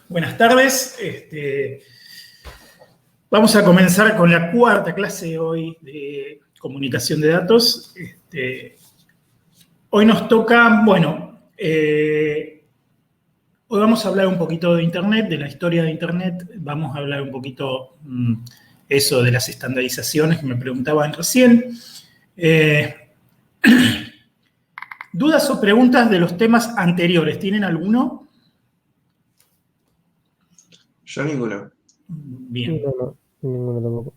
Buenas tardes. Vamos a comenzar con la cuarta clase hoy de comunicación de datos. Hoy nos toca, hoy vamos a hablar un poquito de Internet, de la historia de Internet. Vamos a hablar un poquito eso de las estandarizaciones que me preguntaban recién. ¿Dudas o preguntas de los temas anteriores? ¿Tienen alguno? Yo ninguno. Bien. No, ninguno tampoco.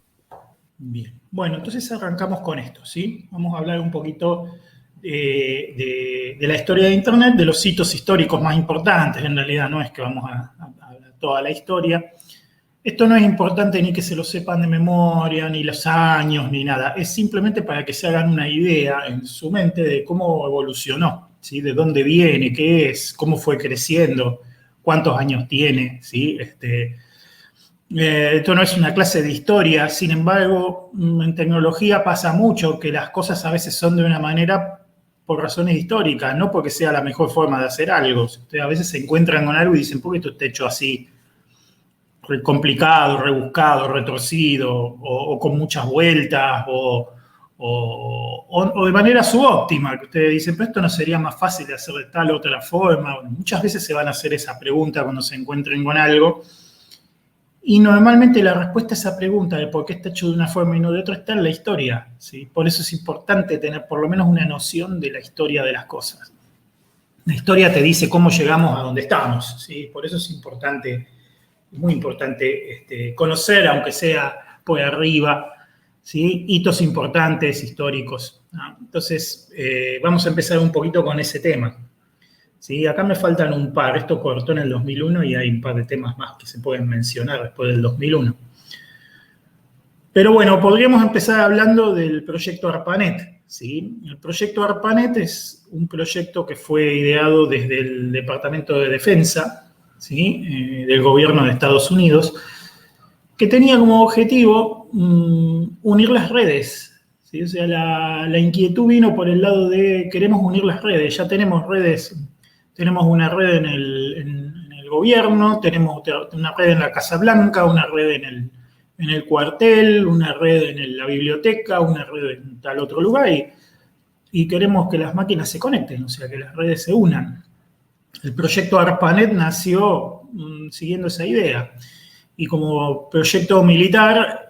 Bien. Bueno, entonces arrancamos con esto, ¿sí? Vamos a hablar un poquito de la historia de Internet, de los sitios históricos más importantes. En realidad no es que vamos a hablar toda la historia. Esto no es importante ni que se lo sepan de memoria, ni los años, ni nada. Es simplemente para que se hagan una idea en su mente de cómo evolucionó, ¿sí? De dónde viene, qué es, cómo fue creciendo, cuántos años tiene, ¿sí? Esto no es una clase de historia, sin embargo, en tecnología pasa mucho que las cosas a veces son de una manera por razones históricas, no porque sea la mejor forma de hacer algo. Ustedes a veces se encuentran con algo y dicen, ¿por qué esto está hecho así? Complicado, rebuscado, retorcido, o con muchas vueltas, o de manera subóptima, que ustedes dicen, pero esto no sería más fácil de hacer de tal o otra forma. Bueno, muchas veces se van a hacer esa pregunta cuando se encuentren con algo. Y normalmente la respuesta a esa pregunta de por qué está hecho de una forma y no de otra está en la historia, ¿sí? Por eso es importante tener por lo menos una noción de la historia de las cosas. La historia te dice cómo llegamos a donde estamos, ¿sí? Por eso es importante, muy importante conocer, aunque sea por arriba, ¿sí? Hitos importantes, históricos, ¿no? Entonces, vamos a empezar un poquito con ese tema. Sí, acá me faltan un par. Esto cortó en el 2001 y hay un par de temas más que se pueden mencionar después del 2001. Pero bueno, podríamos empezar hablando del proyecto ARPANET, ¿sí? El proyecto ARPANET es un proyecto que fue ideado desde el Departamento de Defensa, ¿sí? Del gobierno de Estados Unidos, que tenía como objetivo unir las redes, ¿sí? O sea, la inquietud vino por el lado de queremos unir las redes, ya tenemos redes. Tenemos una red en el gobierno, tenemos una red en la Casa Blanca, una red en el cuartel, una red en la biblioteca, una red en tal otro lugar y queremos que las máquinas se conecten, o sea, que las redes se unan. El proyecto ARPANET nació siguiendo esa idea y como proyecto militar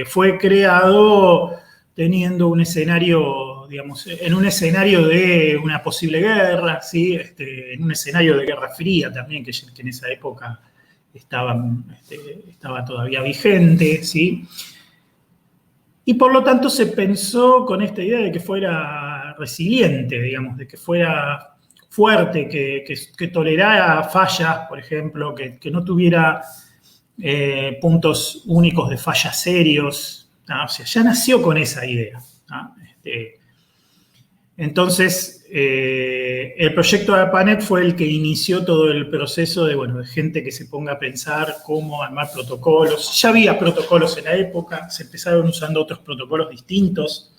fue creado teniendo un escenario, digamos, en un escenario de una posible guerra, ¿sí? En un escenario de Guerra Fría también, que en esa época estaba todavía vigente, ¿sí? Y por lo tanto se pensó con esta idea de que fuera resiliente, digamos, de que fuera fuerte, que tolerara fallas, por ejemplo, que no tuviera puntos únicos de fallas serios, ¿no? O sea, ya nació con esa idea, ¿no? Entonces, el proyecto de ARPANET fue el que inició todo el proceso de gente que se ponga a pensar cómo armar protocolos. Ya había protocolos en la época, se empezaron usando otros protocolos distintos,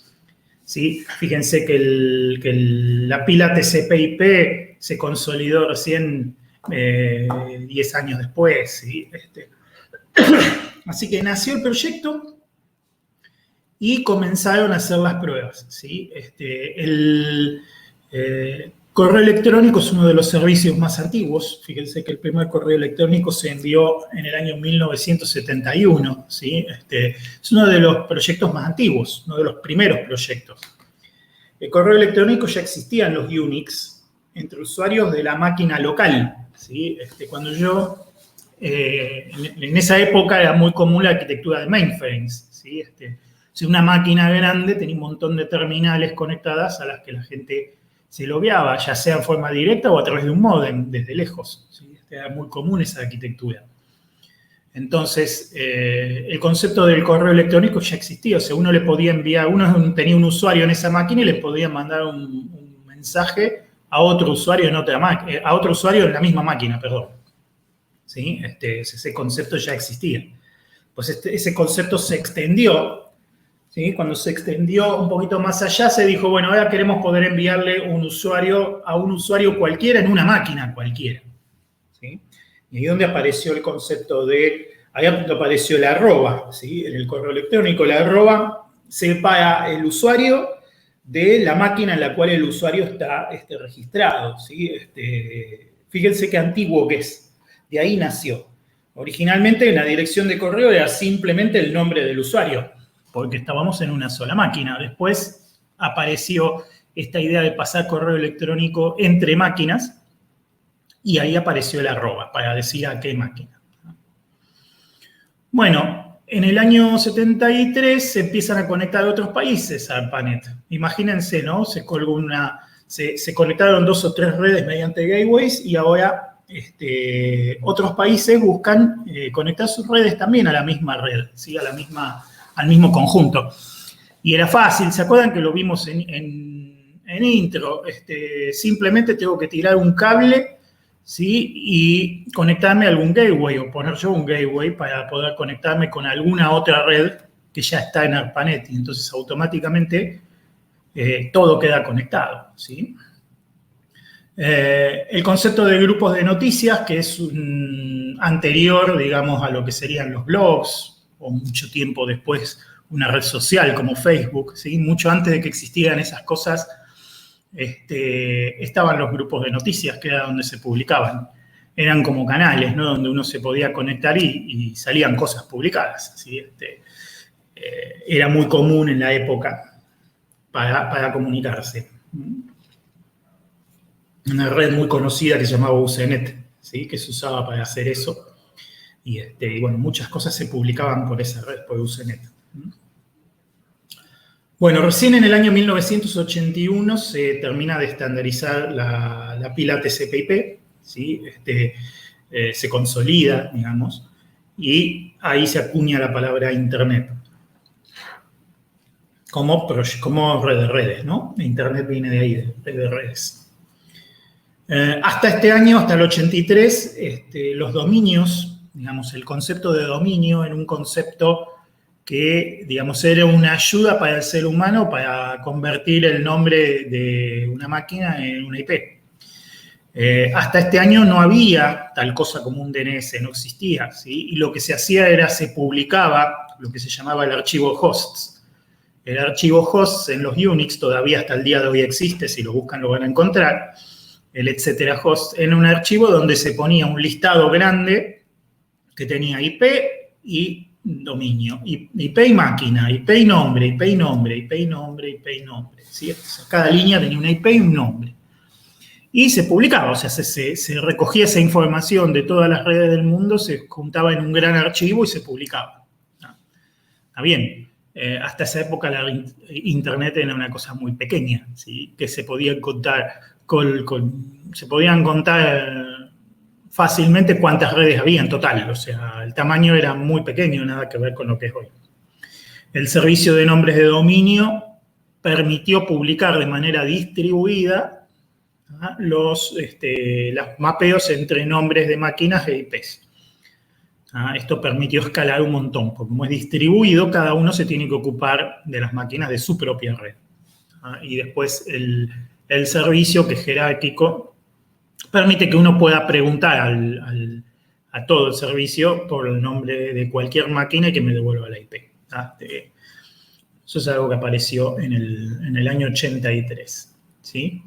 ¿sí? Fíjense que la pila TCP/IP se consolidó recién 10 años después, ¿sí? Así que nació el proyecto y comenzaron a hacer las pruebas, ¿sí? El correo electrónico es uno de los servicios más antiguos. Fíjense que el primer correo electrónico se envió en el año 1971, ¿sí? Es uno de los proyectos más antiguos, uno de los primeros proyectos. El correo electrónico ya existía en los Unix entre usuarios de la máquina local, ¿sí? Cuando yo... en esa época era muy común la arquitectura de mainframes, ¿sí? Si una máquina grande tenía un montón de terminales conectadas a las que la gente se logueaba, ya sea en forma directa o a través de un módem desde lejos, ¿sí? Era muy común esa arquitectura. Entonces, el concepto del correo electrónico ya existía, o sea, uno le podía enviar, uno tenía un usuario en esa máquina y le podía mandar un mensaje a otro usuario en otra máquina, a otro usuario en la misma máquina, perdón. ¿Sí? Ese concepto ya existía. Pues ese concepto se extendió, ¿sí? Cuando se extendió un poquito más allá, se dijo, bueno, ahora queremos poder enviarle un usuario a un usuario cualquiera en una máquina cualquiera, ¿sí? Y ahí donde apareció el concepto ahí apareció la arroba, ¿sí? En el correo electrónico, la arroba separa el usuario de la máquina en la cual el usuario está registrado, ¿sí? Fíjense qué antiguo que es. De ahí nació. Originalmente la dirección de correo era simplemente el nombre del usuario, porque estábamos en una sola máquina. Después apareció esta idea de pasar correo electrónico entre máquinas y ahí apareció la arroba para decir a qué máquina. Bueno, en el año 73 se empiezan a conectar otros países a ARPANET. Imagínense, ¿no? Se conectaron 2 o 3 redes mediante gateways y ahora otros países buscan conectar sus redes también a la misma red, ¿sí? Al mismo conjunto. Y era fácil, ¿se acuerdan que lo vimos en intro? Simplemente tengo que tirar un cable, ¿sí? Y conectarme a algún gateway o poner yo un gateway para poder conectarme con alguna otra red que ya está en ARPANET y entonces automáticamente todo queda conectado, ¿sí? El concepto de grupos de noticias, que es anterior, digamos, a lo que serían los blogs o mucho tiempo después una red social como Facebook, ¿sí? Mucho antes de que existieran esas cosas, estaban los grupos de noticias, que era donde se publicaban. Eran como canales, ¿no? Donde uno se podía conectar y salían cosas publicadas, ¿sí? Era muy común en la época para comunicarse. Una red muy conocida que se llamaba Usenet, ¿sí? Que se usaba para hacer eso. Y bueno, muchas cosas se publicaban por esa red, por Usenet. Bueno, recién en el año 1981 se termina de estandarizar la pila TCP/IP, ¿sí? Se consolida, digamos, y ahí se acuña la palabra Internet. Como red de redes, ¿no? Internet viene de ahí, de red de redes. Hasta este año, hasta el 83, los dominios, digamos, el concepto de dominio era un concepto que, digamos, era una ayuda para el ser humano para convertir el nombre de una máquina en una IP. Hasta este año no había tal cosa como un DNS, no existía, ¿sí? Y lo que se hacía era, se publicaba lo que se llamaba el archivo hosts. El archivo hosts en los Unix todavía hasta el día de hoy existe, si lo buscan lo van a encontrar. El etcétera host en un archivo donde se ponía un listado grande que tenía IP y dominio, IP y máquina, IP y nombre, IP y nombre, IP y nombre, IP y nombre, ¿sí? Cada línea tenía una IP y un nombre. Y se publicaba, o sea, se recogía esa información de todas las redes del mundo, se juntaba en un gran archivo y se publicaba. Está bien. Hasta esa época la Internet era una cosa muy pequeña, ¿sí? Que se podía contar se podían contar fácilmente cuántas redes había en total. O sea, el tamaño era muy pequeño, nada que ver con lo que es hoy. El servicio de nombres de dominio permitió publicar de manera distribuida los mapeos entre nombres de máquinas e IPs. Esto permitió escalar un montón, porque como es distribuido, cada uno se tiene que ocupar de las máquinas de su propia red. Y después el servicio, que es jerárquico, permite que uno pueda preguntar a todo el servicio por el nombre de cualquier máquina y que me devuelva la IP. Eso es algo que apareció en el año 83. ¿Sí?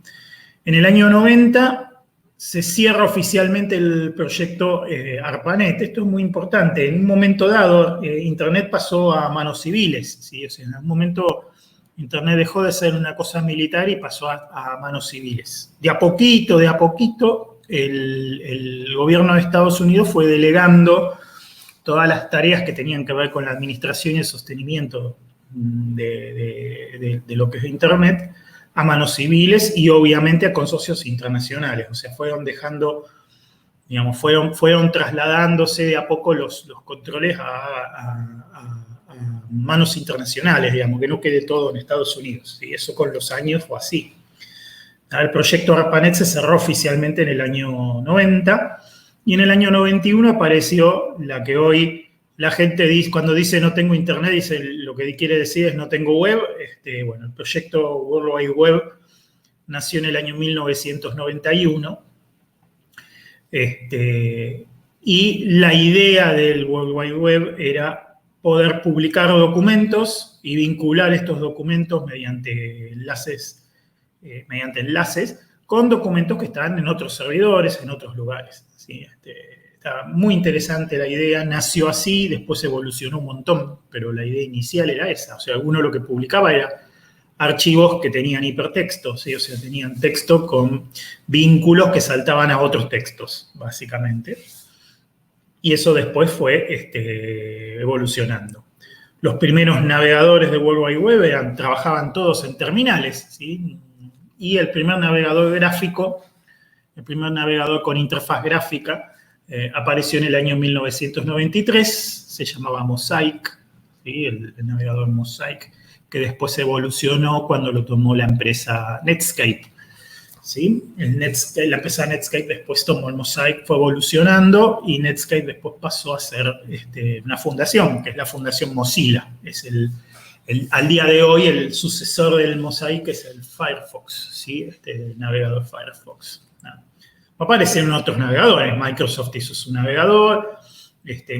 En el año 90 se cierra oficialmente el proyecto ARPANET. Esto es muy importante. En un momento dado, Internet pasó a manos civiles, ¿sí? O sea, en un momento Internet dejó de ser una cosa militar y pasó a manos civiles. De a poquito, el gobierno de Estados Unidos fue delegando todas las tareas que tenían que ver con la administración y el sostenimiento de lo que es Internet a manos civiles y obviamente a consorcios internacionales. O sea, fueron dejando, digamos, fueron trasladándose de a poco los controles a manos internacionales, digamos, que no quede todo en Estados Unidos. Y eso con los años fue así. El proyecto ARPANET se cerró oficialmente en el año 90 y en el año 91 apareció la que hoy la gente dice, cuando dice no tengo internet, dice lo que quiere decir es no tengo web. Bueno, el proyecto World Wide Web nació en el año 1991. Y la idea del World Wide Web era poder publicar documentos y vincular estos documentos mediante enlaces con documentos que están en otros servidores, en otros lugares. ¿Sí? Está muy interesante la idea, nació así, después evolucionó un montón, pero la idea inicial era esa. O sea, alguno lo que publicaba era archivos que tenían hipertexto, ¿sí? O sea, tenían texto con vínculos que saltaban a otros textos, básicamente. Y eso después fue evolucionando. Los primeros navegadores de World Wide Web trabajaban todos en terminales, ¿sí? Y el primer navegador gráfico, el primer navegador con interfaz gráfica, apareció en el año 1993, se llamaba Mosaic, ¿sí? El navegador Mosaic, que después evolucionó cuando lo tomó la empresa Netscape. ¿Sí? La empresa Netscape después tomó el Mosaic, fue evolucionando, y Netscape después pasó a ser una fundación, que es la Fundación Mozilla. Es al día de hoy el sucesor del Mosaic es el Firefox, ¿sí? El navegador Firefox. Aparecieron otros navegadores, Microsoft hizo su navegador,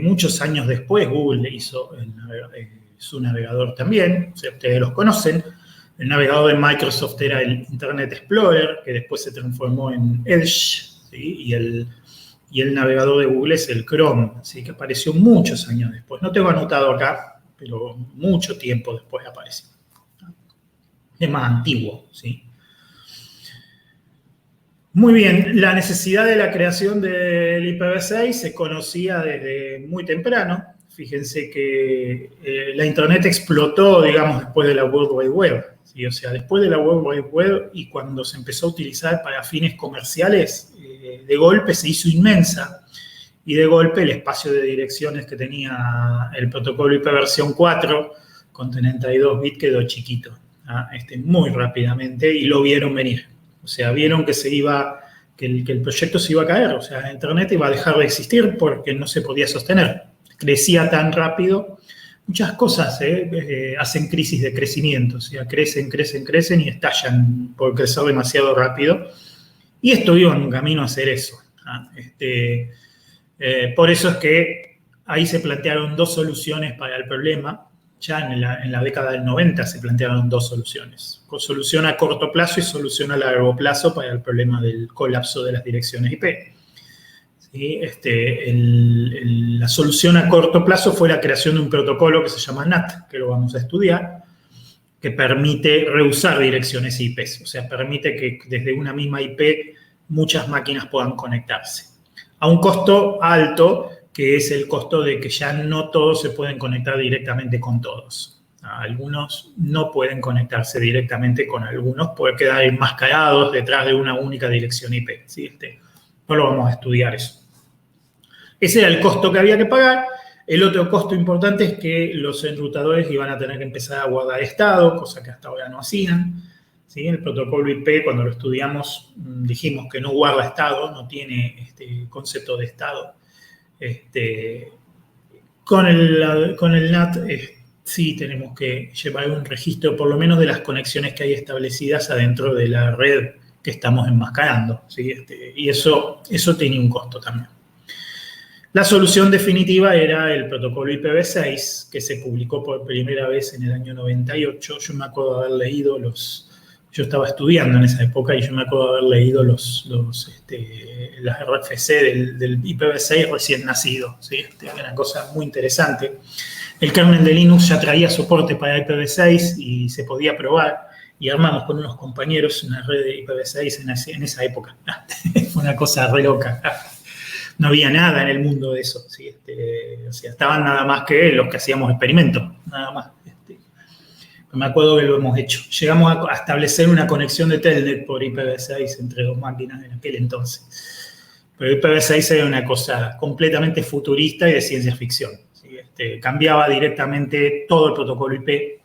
muchos años después Google hizo su navegador también, o sea, ustedes los conocen. El navegador de Microsoft era el Internet Explorer, que después se transformó en Edge, ¿sí? y el navegador de Google es el Chrome, ¿sí? Que apareció muchos años después. No tengo anotado acá, pero mucho tiempo después apareció. Es más antiguo, ¿sí? Muy bien, la necesidad de la creación del IPv6 se conocía desde muy temprano. Fíjense que la Internet explotó, digamos, después de la World Wide Web. ¿Sí? O sea, después de la World Wide Web y cuando se empezó a utilizar para fines comerciales, de golpe se hizo inmensa. Y de golpe el espacio de direcciones que tenía el protocolo IP versión 4 con 32 bits quedó chiquito, muy rápidamente, y lo vieron venir. O sea, vieron que que el proyecto se iba a caer. O sea, Internet iba a dejar de existir porque no se podía sostener. Crecía tan rápido. Muchas cosas hacen crisis de crecimiento. O sea, crecen y estallan por crecer demasiado rápido. Y esto iba en camino a hacer eso. Por eso es que ahí se plantearon dos soluciones para el problema. Ya en la década del 90 se plantearon dos soluciones. Solución a corto plazo y solución a largo plazo para el problema del colapso de las direcciones IP. ¿Sí? La solución a corto plazo fue la creación de un protocolo que se llama NAT, que lo vamos a estudiar, que permite reusar direcciones IP. O sea, permite que desde una misma IP muchas máquinas puedan conectarse. A un costo alto, que es el costo de que ya no todos se pueden conectar directamente con todos. Algunos no pueden conectarse directamente con algunos, pueden quedar enmascarados detrás de una única dirección IP. ¿Sí? No lo vamos a estudiar eso. Ese era el costo que había que pagar. El otro costo importante es que los enrutadores iban a tener que empezar a guardar estado, cosa que hasta ahora no hacían. ¿Sí? El protocolo IP, cuando lo estudiamos, dijimos que no guarda estado, no tiene este concepto de estado. Con el NAT sí tenemos que llevar un registro, por lo menos de las conexiones que hay establecidas adentro de la red que estamos enmascarando. ¿Sí? Y eso tiene un costo también. La solución definitiva era el protocolo IPv6, que se publicó por primera vez en el año 98. Yo me acuerdo de haber leído yo estaba estudiando en esa época y yo me acuerdo de haber leído las RFC del IPv6 recién nacido. ¿Sí? Una cosa muy interesante. El kernel de Linux ya traía soporte para IPv6 y se podía probar. Y armamos con unos compañeros una red de IPv6 en esa época. Fue una cosa re loca. No había nada en el mundo de eso. ¿Sí? O sea, estaban nada más que los que hacíamos experimentos, nada más. Me acuerdo que lo hemos hecho. Llegamos a establecer una conexión de Telnet por IPv6 entre dos máquinas en aquel entonces. Pero IPv6 era una cosa completamente futurista y de ciencia ficción. ¿Sí? Cambiaba directamente todo el protocolo IP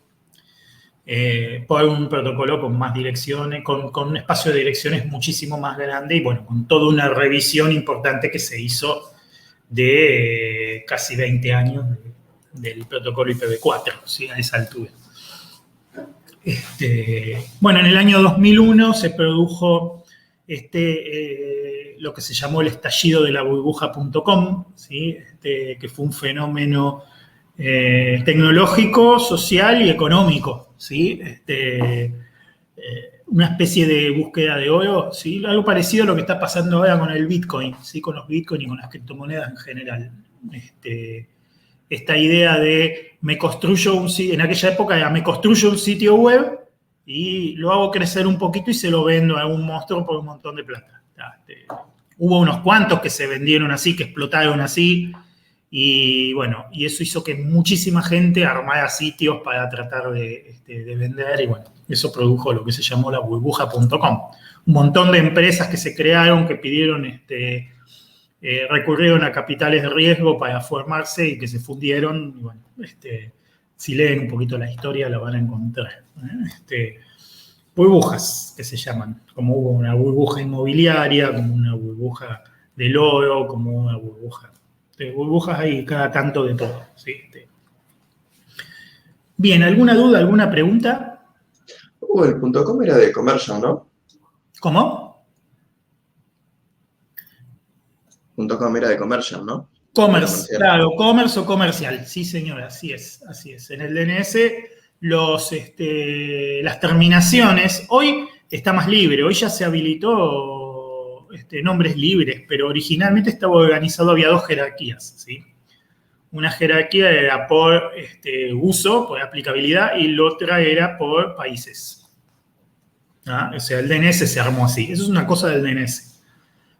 por un protocolo con más direcciones, con un espacio de direcciones muchísimo más grande y, bueno, con toda una revisión importante que se hizo de casi 20 años del protocolo IPv4, ¿sí? A esa altura. Bueno, en el año 2001 se produjo lo que se llamó el estallido de la burbuja.com, ¿sí? Que fue un fenómeno tecnológico, social y económico, ¿sí? Una especie de búsqueda de oro, ¿sí? Algo parecido a lo que está pasando ahora con el Bitcoin, ¿sí? Con los Bitcoin y con las criptomonedas en general. Esta idea de en aquella época era me construyo un sitio web y lo hago crecer un poquito y se lo vendo a un monstruo por un montón de plata. Hubo unos cuantos que se vendieron así, que explotaron así, y bueno, y eso hizo que muchísima gente armara sitios para tratar de vender, y bueno, eso produjo lo que se llamó la burbuja.com. Un montón de empresas que se crearon, que pidieron, recurrieron a capitales de riesgo para formarse y que se fundieron, y bueno, si leen un poquito la historia la van a encontrar. Burbujas, que se llaman, como hubo una burbuja inmobiliaria, como una burbuja del oro, como una burbuja. Burbujas hay cada tanto de todo. ¿Sí? Bien, ¿alguna duda, alguna pregunta? El .com era de Commercial, ¿no? ¿Cómo? .com era de Commercial, ¿no? Commerce, claro, commerce o comercial. Sí, señor, así es, así es. En el DNS, las terminaciones, hoy está más libre, hoy ya se habilitó nombres libres, pero originalmente estaba organizado, había dos jerarquías, ¿sí? Una jerarquía era por uso, por aplicabilidad, y la otra era por países. ¿Ah? O sea, el DNS se armó así. Eso es una cosa del DNS.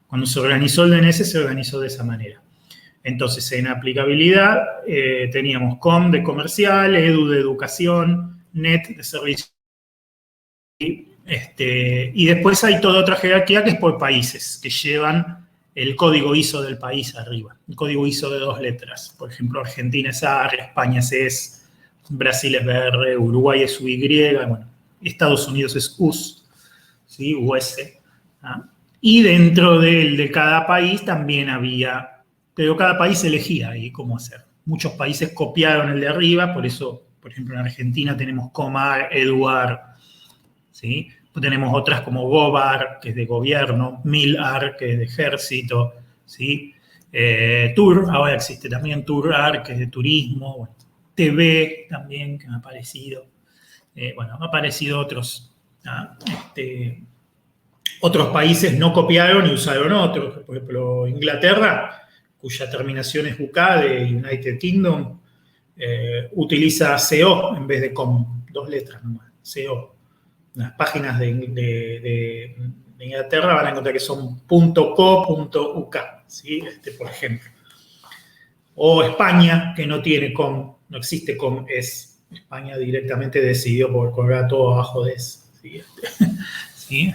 Cuando se organizó el DNS, se organizó de esa manera. Entonces, en aplicabilidad teníamos com de comercial, edu de educación, net de servicio. Y después hay toda otra jerarquía que es por países, que llevan el código ISO del país arriba. El código ISO de 2 letras. Por ejemplo, Argentina es AR, España es ES, Brasil es BR, Uruguay es UY, bueno, Estados Unidos es US, ¿sí? US. ¿Ah? Y dentro de cada país también había, pero cada país elegía ahí cómo hacer. Muchos países copiaron el de arriba, por eso, por ejemplo, en Argentina tenemos Comar, Eduar, ¿sí? Tenemos otras como Gobar, que es de gobierno, Milar, que es de ejército, ¿sí? Tour, ahora existe también Tourar, que es de turismo, bueno, TV también, que me ha aparecido. Bueno, me han aparecido otros. ¿Ah? Otros países no copiaron y usaron otros. Por ejemplo, Inglaterra, cuya terminación es UK, de United Kingdom, utiliza CO en vez de COM, 2 letras nomás, CO. Las páginas de Inglaterra van a encontrar que son .co.uk, ¿sí? Por ejemplo. O España, que no tiene com, no existe com, es España directamente decidió por cobrar todo abajo de eso. ¿Sí? ¿Sí?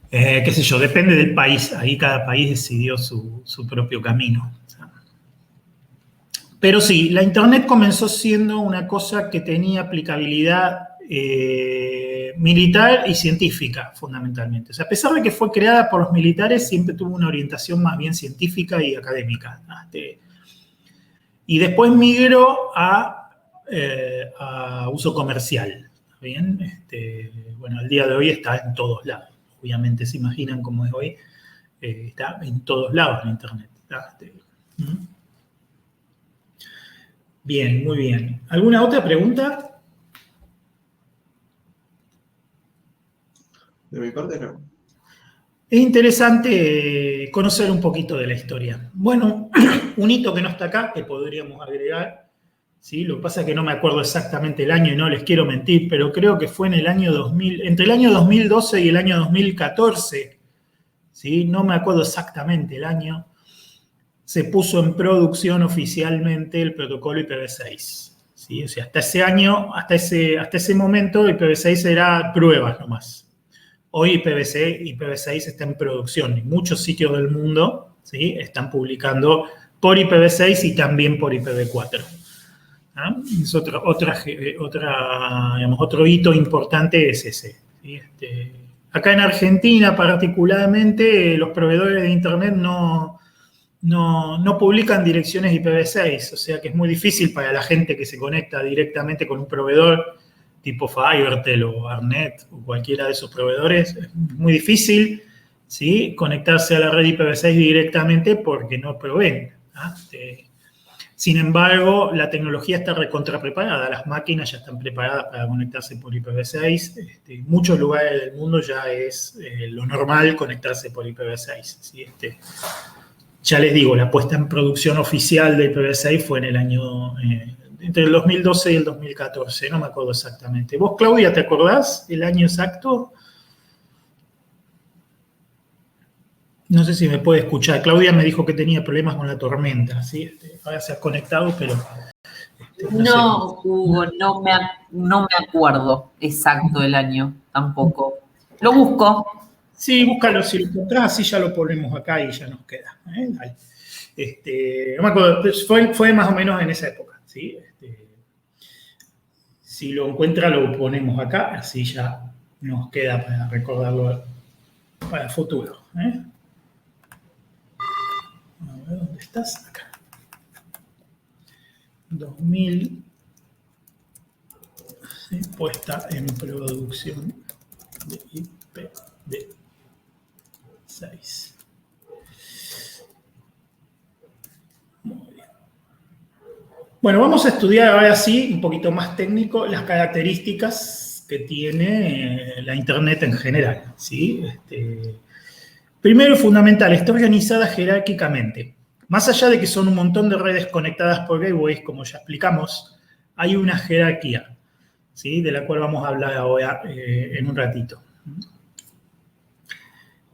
Qué sé yo, depende del país, ahí cada país decidió su propio camino. Pero sí, la Internet comenzó siendo una cosa que tenía aplicabilidad militar y científica, fundamentalmente. O sea, a pesar de que fue creada por los militares, siempre tuvo una orientación más bien científica y académica. Y después migró a uso comercial. ¿Bien? Bueno, al día de hoy está en todos lados. Obviamente se imaginan cómo es hoy. Está en todos lados en Internet. Bien, muy bien. ¿Alguna otra pregunta? De mi parte, no. Es interesante conocer un poquito de la historia. Bueno, un hito que no está acá, que podríamos agregar, ¿sí? Lo que pasa es que no me acuerdo exactamente el año y no les quiero mentir, pero creo que fue en el año 2000, entre el año 2012 y el año 2014, ¿sí? No me acuerdo exactamente el año, se puso en producción oficialmente el protocolo IPv6. ¿Sí? O sea, hasta ese año, hasta ese momento, IPv6 era pruebas nomás. Hoy IPv6 está en producción y muchos sitios del mundo, ¿sí? Están publicando por IPv6 y también por IPv4. ¿Ah? Es otro hito importante es ese. ¿Sí? Acá en Argentina, particularmente, los proveedores de Internet no publican direcciones IPv6, o sea que es muy difícil para la gente que se conecta directamente con un proveedor tipo Fivertel o Arnet o cualquiera de esos proveedores, es muy difícil ¿sí? Conectarse a la red IPv6 directamente porque no proveen. Sin embargo, la tecnología está recontra preparada, las máquinas ya están preparadas para conectarse por IPv6. En muchos lugares del mundo ya es lo normal conectarse por IPv6. ¿Sí? Ya les digo, la puesta en producción oficial de IPv6 fue en el año, entre el 2012 y el 2014, no me acuerdo exactamente. ¿Vos, Claudia, te acordás el año exacto? No sé si me puede escuchar. Claudia me dijo que tenía problemas con la tormenta, ¿sí? Ahora se ha conectado, pero... No, Hugo, no me acuerdo exacto el año, tampoco. Lo busco. Sí, búscalo si lo encontrás, así ya lo ponemos acá y ya nos queda. Dale. No me acuerdo, fue más o menos en esa época, ¿sí? Si lo encuentra, lo ponemos acá, así ya nos queda para recordarlo para el futuro. A ver, ¿dónde estás? Acá. 2000, ¿sí? Puesta en producción de IPv6. Muy bien. Bueno, vamos a estudiar ahora sí, un poquito más técnico, las características que tiene la Internet en general, ¿sí? Primero y fundamental, está organizada jerárquicamente. Más allá de que son un montón de redes conectadas por gateways, como ya explicamos, hay una jerarquía, ¿sí? De la cual vamos a hablar ahora en un ratito.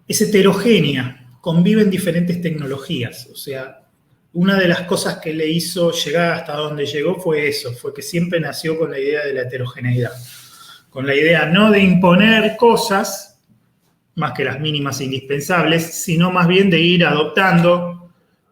Es heterogénea, conviven diferentes tecnologías. O sea, una de las cosas que le hizo llegar hasta donde llegó fue eso, fue que siempre nació con la idea de la heterogeneidad. Con la idea no de imponer cosas, más que las mínimas e indispensables, sino más bien de ir adoptando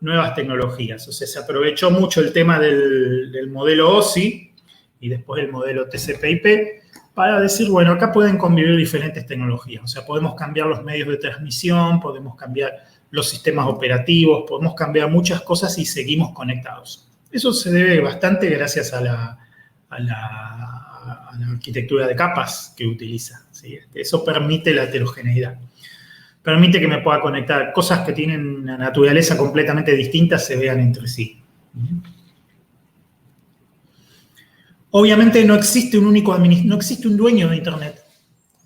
nuevas tecnologías. O sea, se aprovechó mucho el tema del modelo OSI y después el modelo TCP/IP para decir, bueno, acá pueden convivir diferentes tecnologías. O sea, podemos cambiar los medios de transmisión, podemos cambiar los sistemas operativos, podemos cambiar muchas cosas y seguimos conectados. Eso se debe bastante gracias a la arquitectura de capas que utiliza, ¿sí? Eso permite la heterogeneidad. Permite que me pueda conectar cosas que tienen una naturaleza completamente distinta, se vean entre sí. Obviamente no existe no existe un dueño de Internet.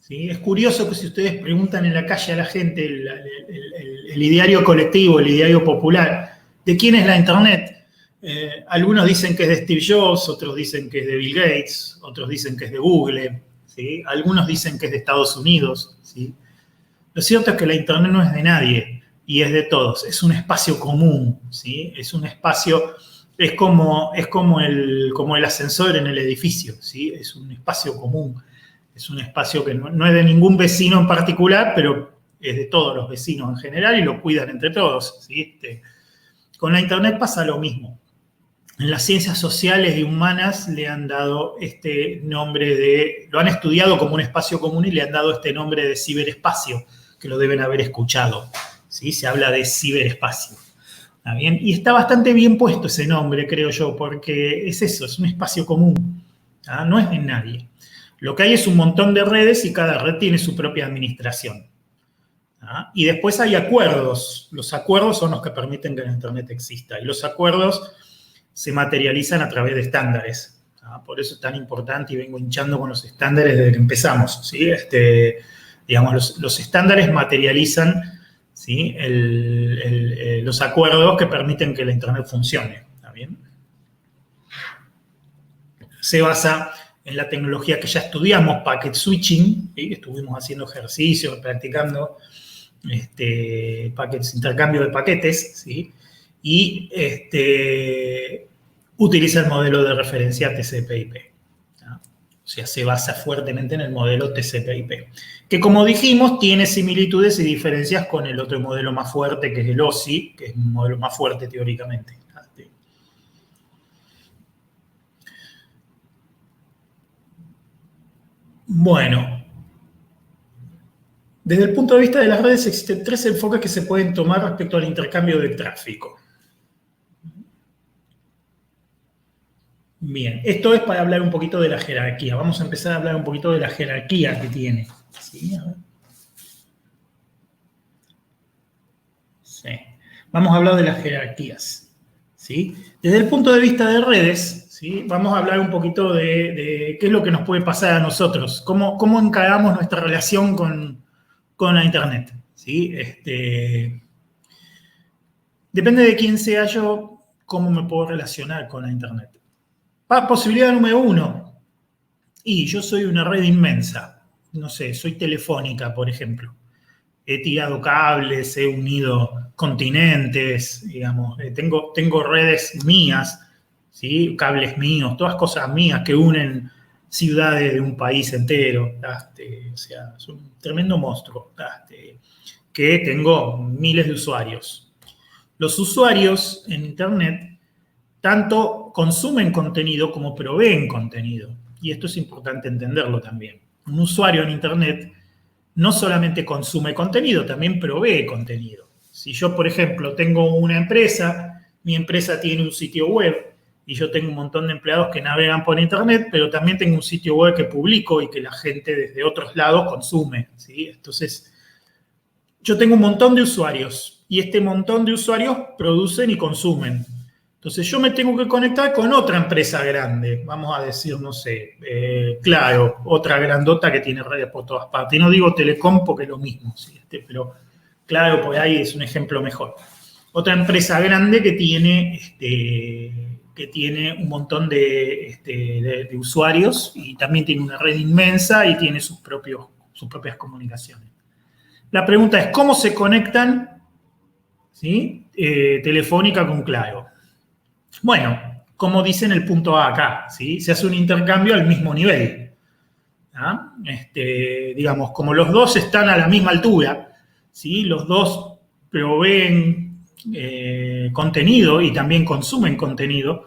¿Sí? Es curioso que si ustedes preguntan en la calle a la gente, el ideario colectivo, el ideario popular, ¿de quién es la Internet? Algunos dicen que es de Steve Jobs, otros dicen que es de Bill Gates, otros dicen que es de Google, ¿sí? Algunos dicen que es de Estados Unidos, ¿sí? Lo cierto es que la Internet no es de nadie y es de todos, es un espacio común, ¿sí? Es un espacio, es como el ascensor en el edificio, ¿sí? Es un espacio común, es un espacio que no es de ningún vecino en particular, pero es de todos los vecinos en general y lo cuidan entre todos, ¿sí? Con la Internet pasa lo mismo. En las ciencias sociales y humanas le han dado este nombre lo han estudiado como un espacio común y le han dado este nombre de ciberespacio, que lo deben haber escuchado, ¿sí? Se habla de ciberespacio. ¿Está bien? Y está bastante bien puesto ese nombre, creo yo, porque es eso, es un espacio común, ¿tá? No es de nadie. Lo que hay es un montón de redes y cada red tiene su propia administración. ¿tá? Y después hay acuerdos. Los acuerdos son los que permiten que la Internet exista. Y los acuerdos se materializan a través de estándares. ¿tá? Por eso es tan importante y vengo hinchando con los estándares desde que empezamos. ¿sí? Digamos, los estándares materializan, ¿sí? Los acuerdos que permiten que la Internet funcione. ¿Está bien? Se basa en la tecnología que ya estudiamos, packet switching, ¿sí? Estuvimos haciendo ejercicios, practicando intercambio de paquetes, ¿sí? Y utiliza el modelo de referencia TCP/IP. O sea, se basa fuertemente en el modelo TCP/IP, que como dijimos, tiene similitudes y diferencias con el otro modelo más fuerte, que es el OSI, que es un modelo más fuerte teóricamente. Bueno, desde el punto de vista de las redes existen tres enfoques que se pueden tomar respecto al intercambio de tráfico. Bien, esto es para hablar un poquito de la jerarquía. Vamos a empezar a hablar un poquito de la jerarquía que tiene. ¿Sí? A ver. vamos a hablar de las jerarquías, ¿sí? Desde el punto de vista de redes, ¿sí? Vamos a hablar un poquito de qué es lo que nos puede pasar a nosotros, cómo encaramos nuestra relación con la Internet, ¿sí? Depende de quién sea yo, cómo me puedo relacionar con la Internet. Posibilidad número 1, y yo soy una red inmensa, no sé, soy Telefónica, por ejemplo. He tirado cables, he unido continentes, digamos, tengo redes mías, ¿sí? Cables míos, todas cosas mías que unen ciudades de un país entero. O sea, es un tremendo monstruo, que tengo miles de usuarios. Los usuarios en Internet tanto consumen contenido como proveen contenido. Y esto es importante entenderlo también. Un usuario en Internet no solamente consume contenido, también provee contenido. Si yo, por ejemplo, tengo una empresa, mi empresa tiene un sitio web y yo tengo un montón de empleados que navegan por Internet, pero también tengo un sitio web que publico y que la gente desde otros lados consume, ¿sí? Entonces, yo tengo un montón de usuarios y este montón de usuarios producen y consumen. Entonces yo me tengo que conectar con otra empresa grande, vamos a decir, no sé, Claro, otra grandota que tiene redes por todas partes. Y no digo Telecom porque es lo mismo, ¿sí? Pero Claro, por ahí es un ejemplo mejor. Otra empresa grande que tiene un montón de usuarios y también tiene una red inmensa y tiene sus propias comunicaciones. La pregunta es, ¿cómo se conectan, ¿sí? Telefónica con Claro? Bueno, como dice en el punto A acá, ¿sí? Se hace un intercambio al mismo nivel. ¿Ah? Digamos, como los dos están a la misma altura, ¿sí? Los dos proveen contenido y también consumen contenido,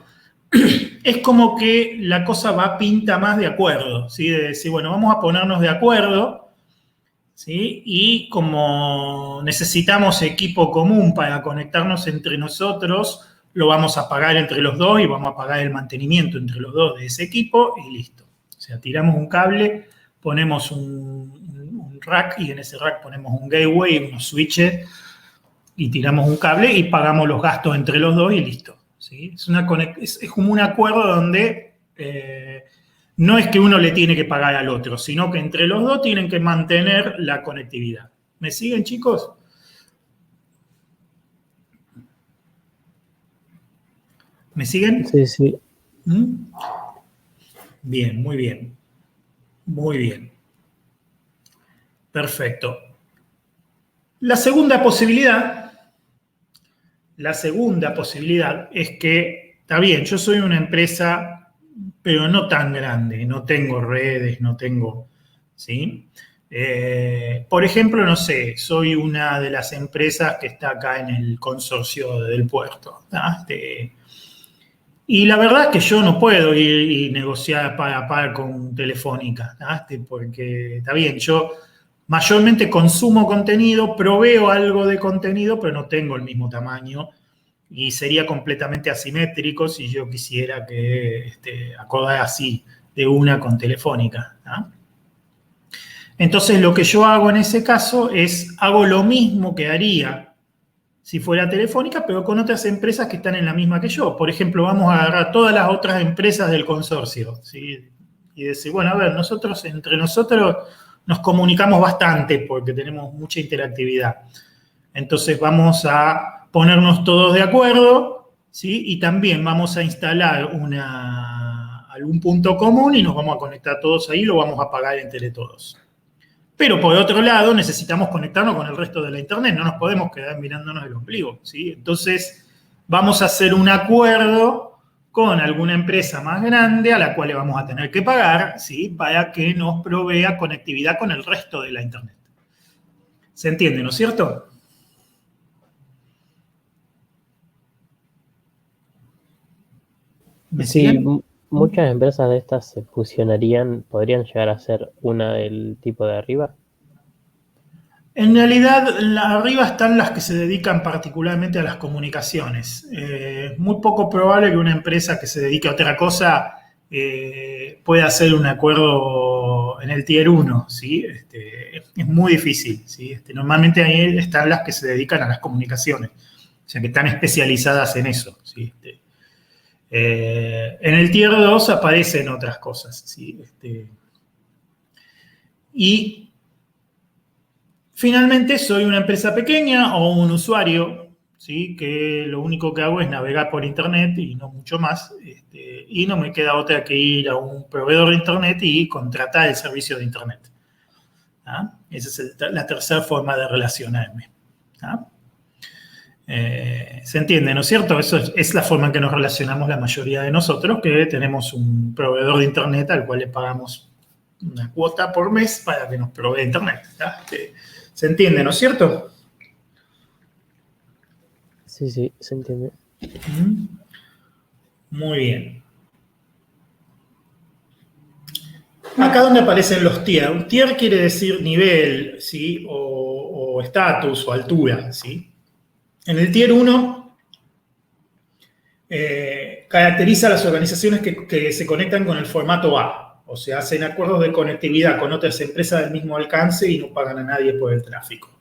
es como que la cosa pinta más de acuerdo, ¿sí? De decir, bueno, vamos a ponernos de acuerdo, ¿sí? Y como necesitamos equipo común para conectarnos entre nosotros, lo vamos a pagar entre los dos y vamos a pagar el mantenimiento entre los dos de ese equipo y listo. O sea, tiramos un cable, ponemos un rack y en ese rack ponemos un gateway, unos switches y tiramos un cable y pagamos los gastos entre los dos y listo, ¿sí? Es como un acuerdo donde no es que uno le tiene que pagar al otro, sino que entre los dos tienen que mantener la conectividad. ¿Me siguen, chicos? ¿Me siguen? Sí, sí. Bien, muy bien. Muy bien. Perfecto. La segunda posibilidad es que, está bien, yo soy una empresa, pero no tan grande, no tengo redes, no tengo, ¿sí? Por ejemplo, no sé, soy una de las empresas que está acá en el consorcio del puerto, ¿no? Y la verdad es que yo no puedo ir y negociar par a par con Telefónica, ¿no? Porque está bien, yo mayormente consumo contenido, proveo algo de contenido, pero no tengo el mismo tamaño y sería completamente asimétrico si yo quisiera que acordar así de una con Telefónica, ¿no? Entonces, lo que yo hago en ese caso es, hago lo mismo que haría si fuera Telefónica, pero con otras empresas que están en la misma que yo. Por ejemplo, vamos a agarrar todas las otras empresas del consorcio, ¿sí? Y decir, bueno, a ver, entre nosotros nos comunicamos bastante porque tenemos mucha interactividad. Entonces, vamos a ponernos todos de acuerdo, ¿sí? Y también vamos a instalar algún punto común y nos vamos a conectar todos ahí y lo vamos a pagar entre todos. Pero por otro lado, necesitamos conectarnos con el resto de la Internet, no nos podemos quedar mirándonos el ombligo, ¿sí? Entonces, vamos a hacer un acuerdo con alguna empresa más grande a la cual le vamos a tener que pagar, ¿sí? Para que nos provea conectividad con el resto de la Internet. ¿Se entiende, no es cierto? Sí, muchas empresas de estas se fusionarían, podrían llegar a ser una del tipo de arriba. En realidad, arriba están las que se dedican particularmente a las comunicaciones. Es muy poco probable que una empresa que se dedique a otra cosa pueda hacer un acuerdo en el Tier 1, ¿sí? Es muy difícil, ¿sí? Normalmente ahí están las que se dedican a las comunicaciones. sea, que están especializadas en eso, ¿sí? En el Tier 2 aparecen otras cosas, ¿sí? Y finalmente soy una empresa pequeña o un usuario, ¿sí? Que lo único que hago es navegar por Internet y no mucho más, y no me queda otra que ir a un proveedor de Internet y contratar el servicio de Internet. ¿Ah? Esa es la tercera forma de relacionarme. ¿Ah? Se entiende, ¿no es cierto? Eso es la forma en que nos relacionamos la mayoría de nosotros, que tenemos un proveedor de Internet al cual le pagamos una cuota por mes para que nos provee Internet. ¿Ah? ¿Se entiende, no es cierto? Sí, sí, se entiende. Muy bien. Acá donde aparecen los tier. Un tier quiere decir nivel, ¿sí? O estatus o altura, ¿sí? En el Tier 1 caracteriza a las organizaciones que se conectan con el formato A, o sea, hacen acuerdos de conectividad con otras empresas del mismo alcance y no pagan a nadie por el tráfico.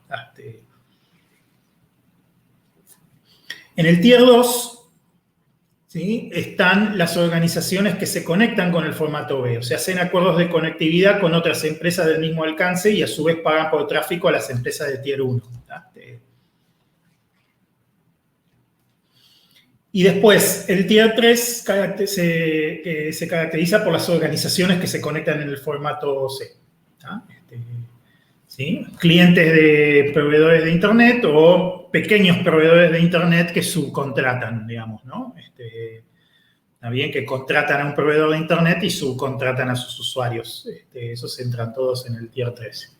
En el Tier 2, ¿sí? Están las organizaciones que se conectan con el formato B, o sea, hacen acuerdos de conectividad con otras empresas del mismo alcance y a su vez pagan por tráfico a las empresas de Tier 1. Y después, el Tier 3 se caracteriza por las organizaciones que se conectan en el formato C. ¿Sí? Clientes de proveedores de Internet o pequeños proveedores de Internet que subcontratan, digamos, ¿no? Está bien, que contratan a un proveedor de Internet y subcontratan a sus usuarios. Esos entran todos en el Tier 3.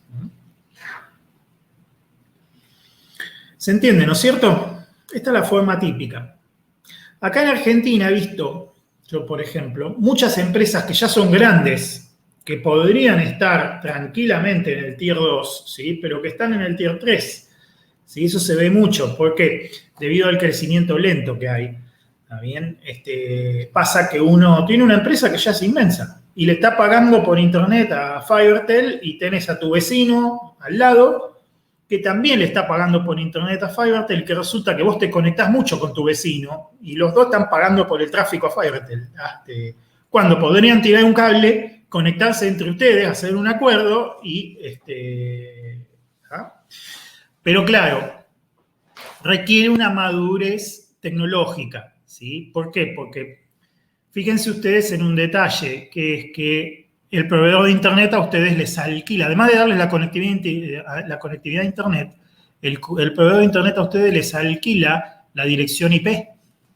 ¿Se entiende, no es cierto? Esta es la forma típica. Acá en Argentina he visto, yo por ejemplo, muchas empresas que ya son grandes, que podrían estar tranquilamente en el Tier 2, ¿sí? Pero que están en el Tier 3. ¿Sí? Eso se ve mucho, porque debido al crecimiento lento que hay, ¿está bien? Pasa que uno tiene una empresa que ya es inmensa y le está pagando por Internet a Fibertel y tenés a tu vecino al lado que también le está pagando por Internet a Fibertel, que resulta que vos te conectás mucho con tu vecino y los dos están pagando por el tráfico a Fibertel. Cuando podrían tirar un cable, conectarse entre ustedes, hacer un acuerdo y... Pero claro, requiere una madurez tecnológica, ¿sí? ¿Por qué? Porque fíjense ustedes en un detalle, que es que el proveedor de Internet a ustedes les alquila, además de darles la conectividad a Internet, el proveedor de Internet a ustedes les alquila la dirección IP,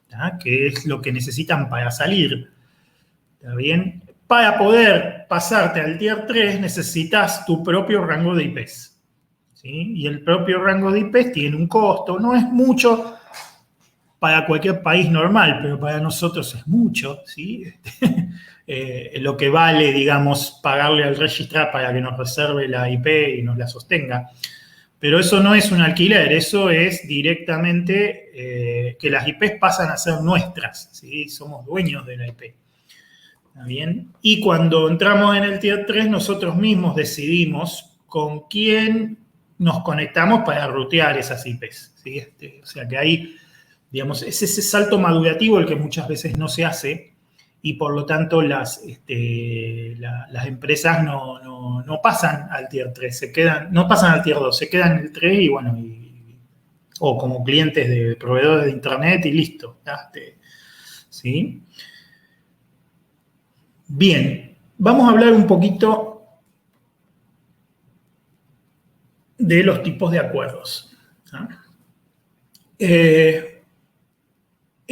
¿tá? Que es lo que necesitan para salir. ¿Está bien? Para poder pasarte al Tier 3 necesitas tu propio rango de IPs. ¿Sí? Y el propio rango de IPs tiene un costo, no es mucho para cualquier país normal, pero para nosotros es mucho, ¿sí? Lo que vale, digamos, pagarle al registrar para que nos reserve la IP y nos la sostenga. Pero eso no es un alquiler, eso es directamente que las IPs pasan a ser nuestras, ¿sí? Somos dueños de la IP. ¿Está bien? Y cuando entramos en el Tier 3, nosotros mismos decidimos con quién nos conectamos para rutear esas IPs, ¿sí? O sea que ahí, digamos, es ese salto madurativo el que muchas veces no se hace y por lo tanto las empresas no pasan al Tier 3, no pasan al Tier 2, se quedan en el 3 y bueno, o como clientes de proveedores de Internet y listo. ¿Sí? Bien, vamos a hablar un poquito de los tipos de acuerdos. El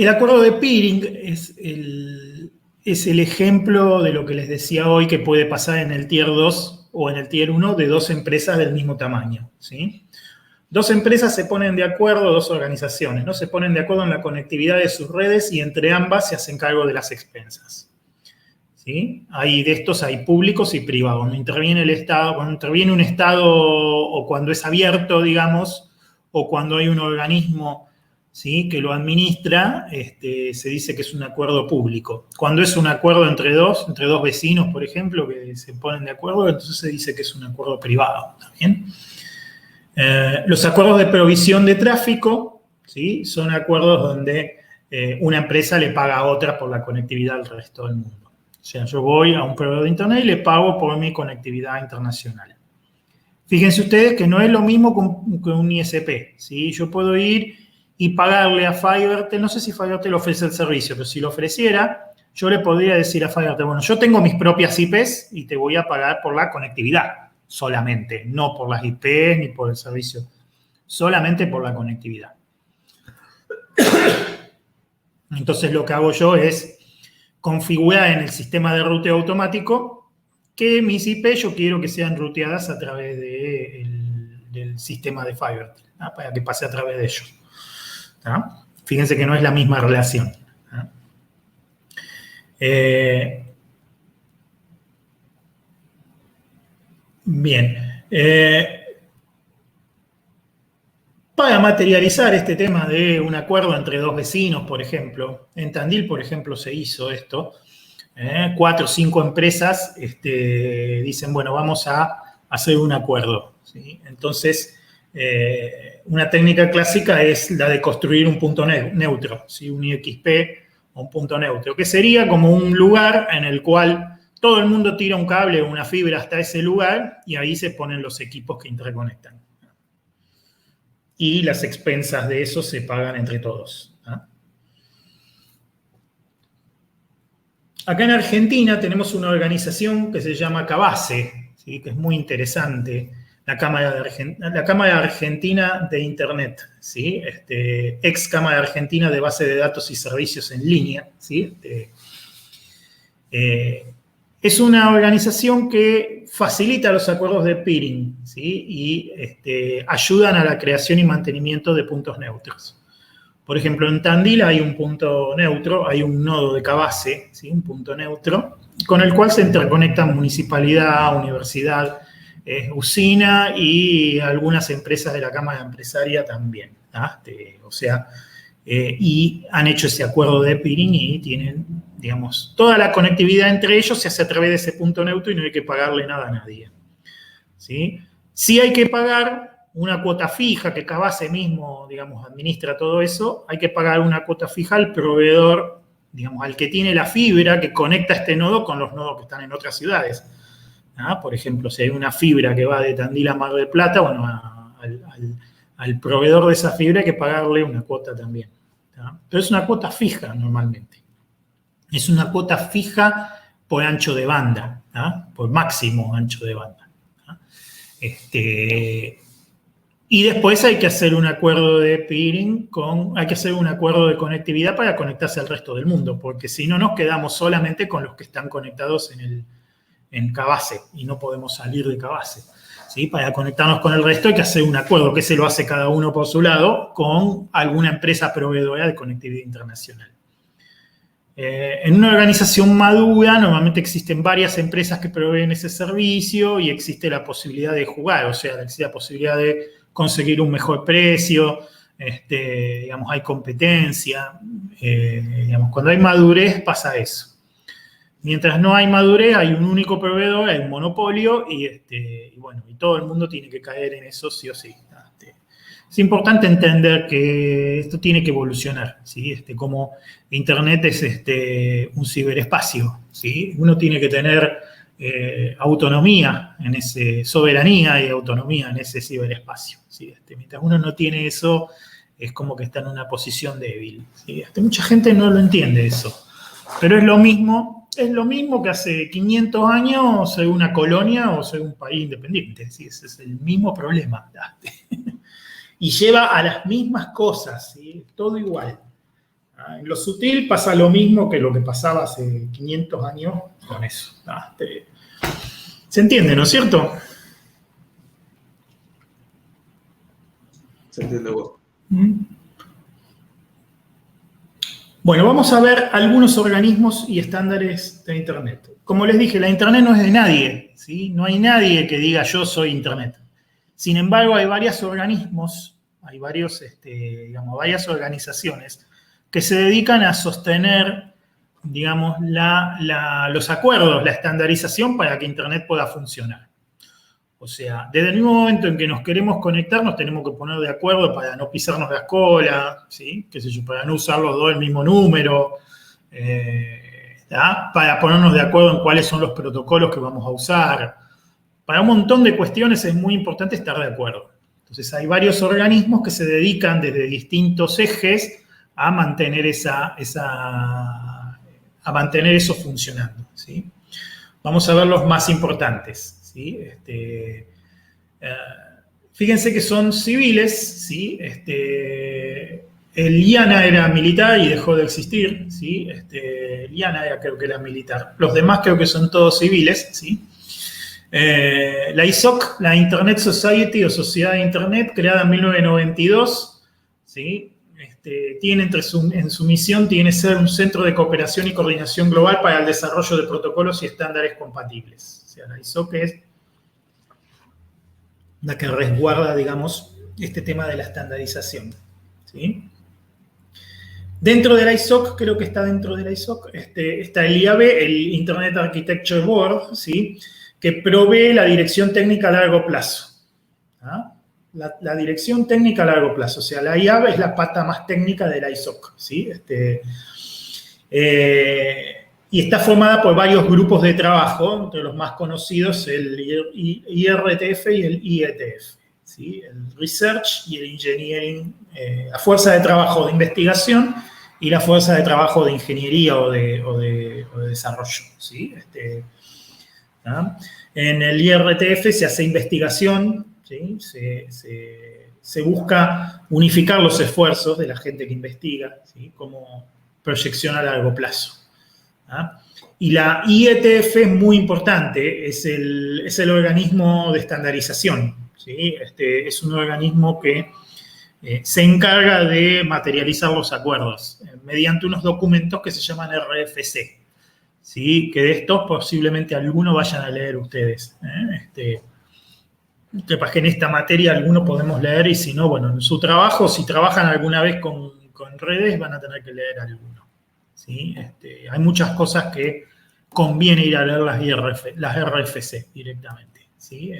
acuerdo de peering es el ejemplo de lo que les decía hoy que puede pasar en el Tier 2 o en el Tier 1 de dos empresas del mismo tamaño, ¿sí? Dos empresas se ponen de acuerdo, dos organizaciones, ¿no? Se ponen de acuerdo en la conectividad de sus redes y entre ambas se hacen cargo de las expensas. ¿Sí? De estos hay públicos y privados. Cuando interviene el Estado, cuando interviene un Estado o cuando es abierto, digamos, o cuando hay un organismo, ¿sí?, que lo administra, se dice que es un acuerdo público. Cuando es un acuerdo entre dos vecinos, por ejemplo, que se ponen de acuerdo, entonces se dice que es un acuerdo privado. ¿Está bien? Los acuerdos de provisión de tráfico, ¿sí? Son acuerdos donde una empresa le paga a otra por la conectividad al resto del mundo. O sea, yo voy a un proveedor de Internet y le pago por mi conectividad internacional. Fíjense ustedes que no es lo mismo que un ISP, ¿sí? Yo puedo ir y pagarle a Fivertel, no sé si Fivertel ofrece el servicio, pero si lo ofreciera, yo le podría decir a Fivertel, bueno, yo tengo mis propias IPs y te voy a pagar por la conectividad solamente, no por las IPs ni por el servicio, solamente por la conectividad. Entonces lo que hago yo es configurar en el sistema de ruteo automático que mis IP yo quiero que sean ruteadas a través del sistema de Fivertel, ¿no? Para que pase a través de ellos, ¿no? Fíjense que no es la misma relación, ¿no? Bien. Para materializar este tema de un acuerdo entre dos vecinos, por ejemplo, en Tandil, por ejemplo, se hizo esto. 4 o 5 empresas dicen, bueno, vamos a hacer un acuerdo, ¿sí? Entonces, una técnica clásica es la de construir un punto neutro, ¿sí? Un IXP o un punto neutro, que sería como un lugar en el cual todo el mundo tira un cable o una fibra hasta ese lugar y ahí se ponen los equipos que interconectan. Y las expensas de eso se pagan entre todos, ¿no? Acá en Argentina tenemos una organización que se llama Cabase, ¿sí? Que es muy interesante, la Cámara Argentina de Internet, ¿sí? Ex Cámara Argentina de Base de Datos y Servicios en Línea, ¿sí? Es una organización que facilita los acuerdos de peering, ¿sí? Y ayudan a la creación y mantenimiento de puntos neutros. Por ejemplo, en Tandil hay un punto neutro, hay un nodo de Cabase, ¿sí? Un punto neutro, con el cual se interconectan municipalidad, universidad, usina y algunas empresas de la Cámara Empresaria también, ¿no? O sea, y han hecho ese acuerdo de peering y tienen, digamos, toda la conectividad entre ellos se hace a través de ese punto neutro y no hay que pagarle nada a nadie, ¿sí? Sí hay que pagar una cuota fija, que Cabase mismo, digamos, administra todo eso, hay que pagar una cuota fija al proveedor, digamos, al que tiene la fibra que conecta este nodo con los nodos que están en otras ciudades, ¿no? Por ejemplo, si hay una fibra que va de Tandil a Mar del Plata, bueno, al proveedor de esa fibra hay que pagarle una cuota también, ¿no? Pero es una cuota fija normalmente. Es una cuota fija por ancho de banda, ¿no? Por máximo ancho de banda, ¿no? Y después hay que hacer un acuerdo de peering hay que hacer un acuerdo de conectividad para conectarse al resto del mundo, porque si no nos quedamos solamente con los que están conectados en Cabase y no podemos salir de Cabase, ¿sí? Para conectarnos con el resto hay que hacer un acuerdo que se lo hace cada uno por su lado con alguna empresa proveedora de conectividad internacional. En una organización madura normalmente existen varias empresas que proveen ese servicio y existe la posibilidad de jugar, o sea, existe la posibilidad de conseguir un mejor precio, digamos, hay competencia, digamos, cuando hay madurez pasa eso. Mientras no hay madurez, hay un único proveedor, hay un monopolio y bueno, y todo el mundo tiene que caer en eso sí o sí. Es importante entender que esto tiene que evolucionar, ¿sí? Como Internet es un ciberespacio, ¿sí? Uno tiene que tener autonomía en soberanía y autonomía en ese ciberespacio, ¿sí? Mientras uno no tiene eso, es como que está en una posición débil, ¿sí? Mucha gente no lo entiende eso, pero es lo mismo que hace 500 años ser una colonia o ser un país independiente, ¿sí? Ese es el mismo problema. Y lleva a las mismas cosas, ¿sí? Todo igual. En lo sutil pasa lo mismo que lo que pasaba hace 500 años con eso. ¿Se entiende, no es cierto? Se entiende vos. Bueno, vamos a ver algunos organismos y estándares de Internet. Como les dije, la Internet no es de nadie, ¿sí? No hay nadie que diga yo soy Internet. Sin embargo, hay varios organismos, hay digamos, varias organizaciones que se dedican a sostener, digamos, los acuerdos, la estandarización para que Internet pueda funcionar. O sea, desde el mismo momento en que nos queremos conectar, nos tenemos que poner de acuerdo para no pisarnos las colas, ¿sí? Qué sé yo, para no usar los dos el mismo número, para ponernos de acuerdo en cuáles son los protocolos que vamos a usar. Para un montón de cuestiones es muy importante estar de acuerdo. Entonces hay varios organismos que se dedican desde distintos ejes a mantener a mantener eso funcionando, ¿sí? Vamos a ver los más importantes, ¿sí? Fíjense que son civiles, ¿sí? El IANA era militar y dejó de existir, ¿sí? El IANA creo que era militar. Los demás creo que son todos civiles, ¿sí? La ISOC, la Internet Society o Sociedad de Internet, creada en 1992, ¿sí? Tiene en su misión tiene ser un centro de cooperación y coordinación global para el desarrollo de protocolos y estándares compatibles. O sea, la ISOC es la que resguarda, digamos, este tema de la estandarización, ¿sí? Dentro de la ISOC, creo que está dentro de la ISOC, está el IAB, el Internet Architecture Board, ¿sí? Que provee la dirección técnica a largo plazo. ¿Ah? La dirección técnica a largo plazo. O sea, la IAB es la pata más técnica de la ISOC, ¿sí? Y está formada por varios grupos de trabajo, entre los más conocidos el IRTF y el IETF, ¿sí? El Research y el Engineering, la fuerza de trabajo de investigación y la fuerza de trabajo de ingeniería o de desarrollo, ¿sí? ¿Ah? En el IRTF se hace investigación, ¿sí? Se busca unificar los esfuerzos de la gente que investiga, ¿sí? Como proyección a largo plazo. ¿Ah? Y la IETF es muy importante, es el organismo de estandarización, ¿sí? Es un organismo que se encarga de materializar los acuerdos mediante unos documentos que se llaman RFC. ¿Sí? Que de estos posiblemente algunos vayan a leer ustedes. Capaz que en esta materia algunos podemos leer y si no, bueno, en su trabajo, si trabajan alguna vez con redes, van a tener que leer alguno. ¿Sí? Hay muchas cosas que conviene ir a leer las RFC directamente. ¿Sí?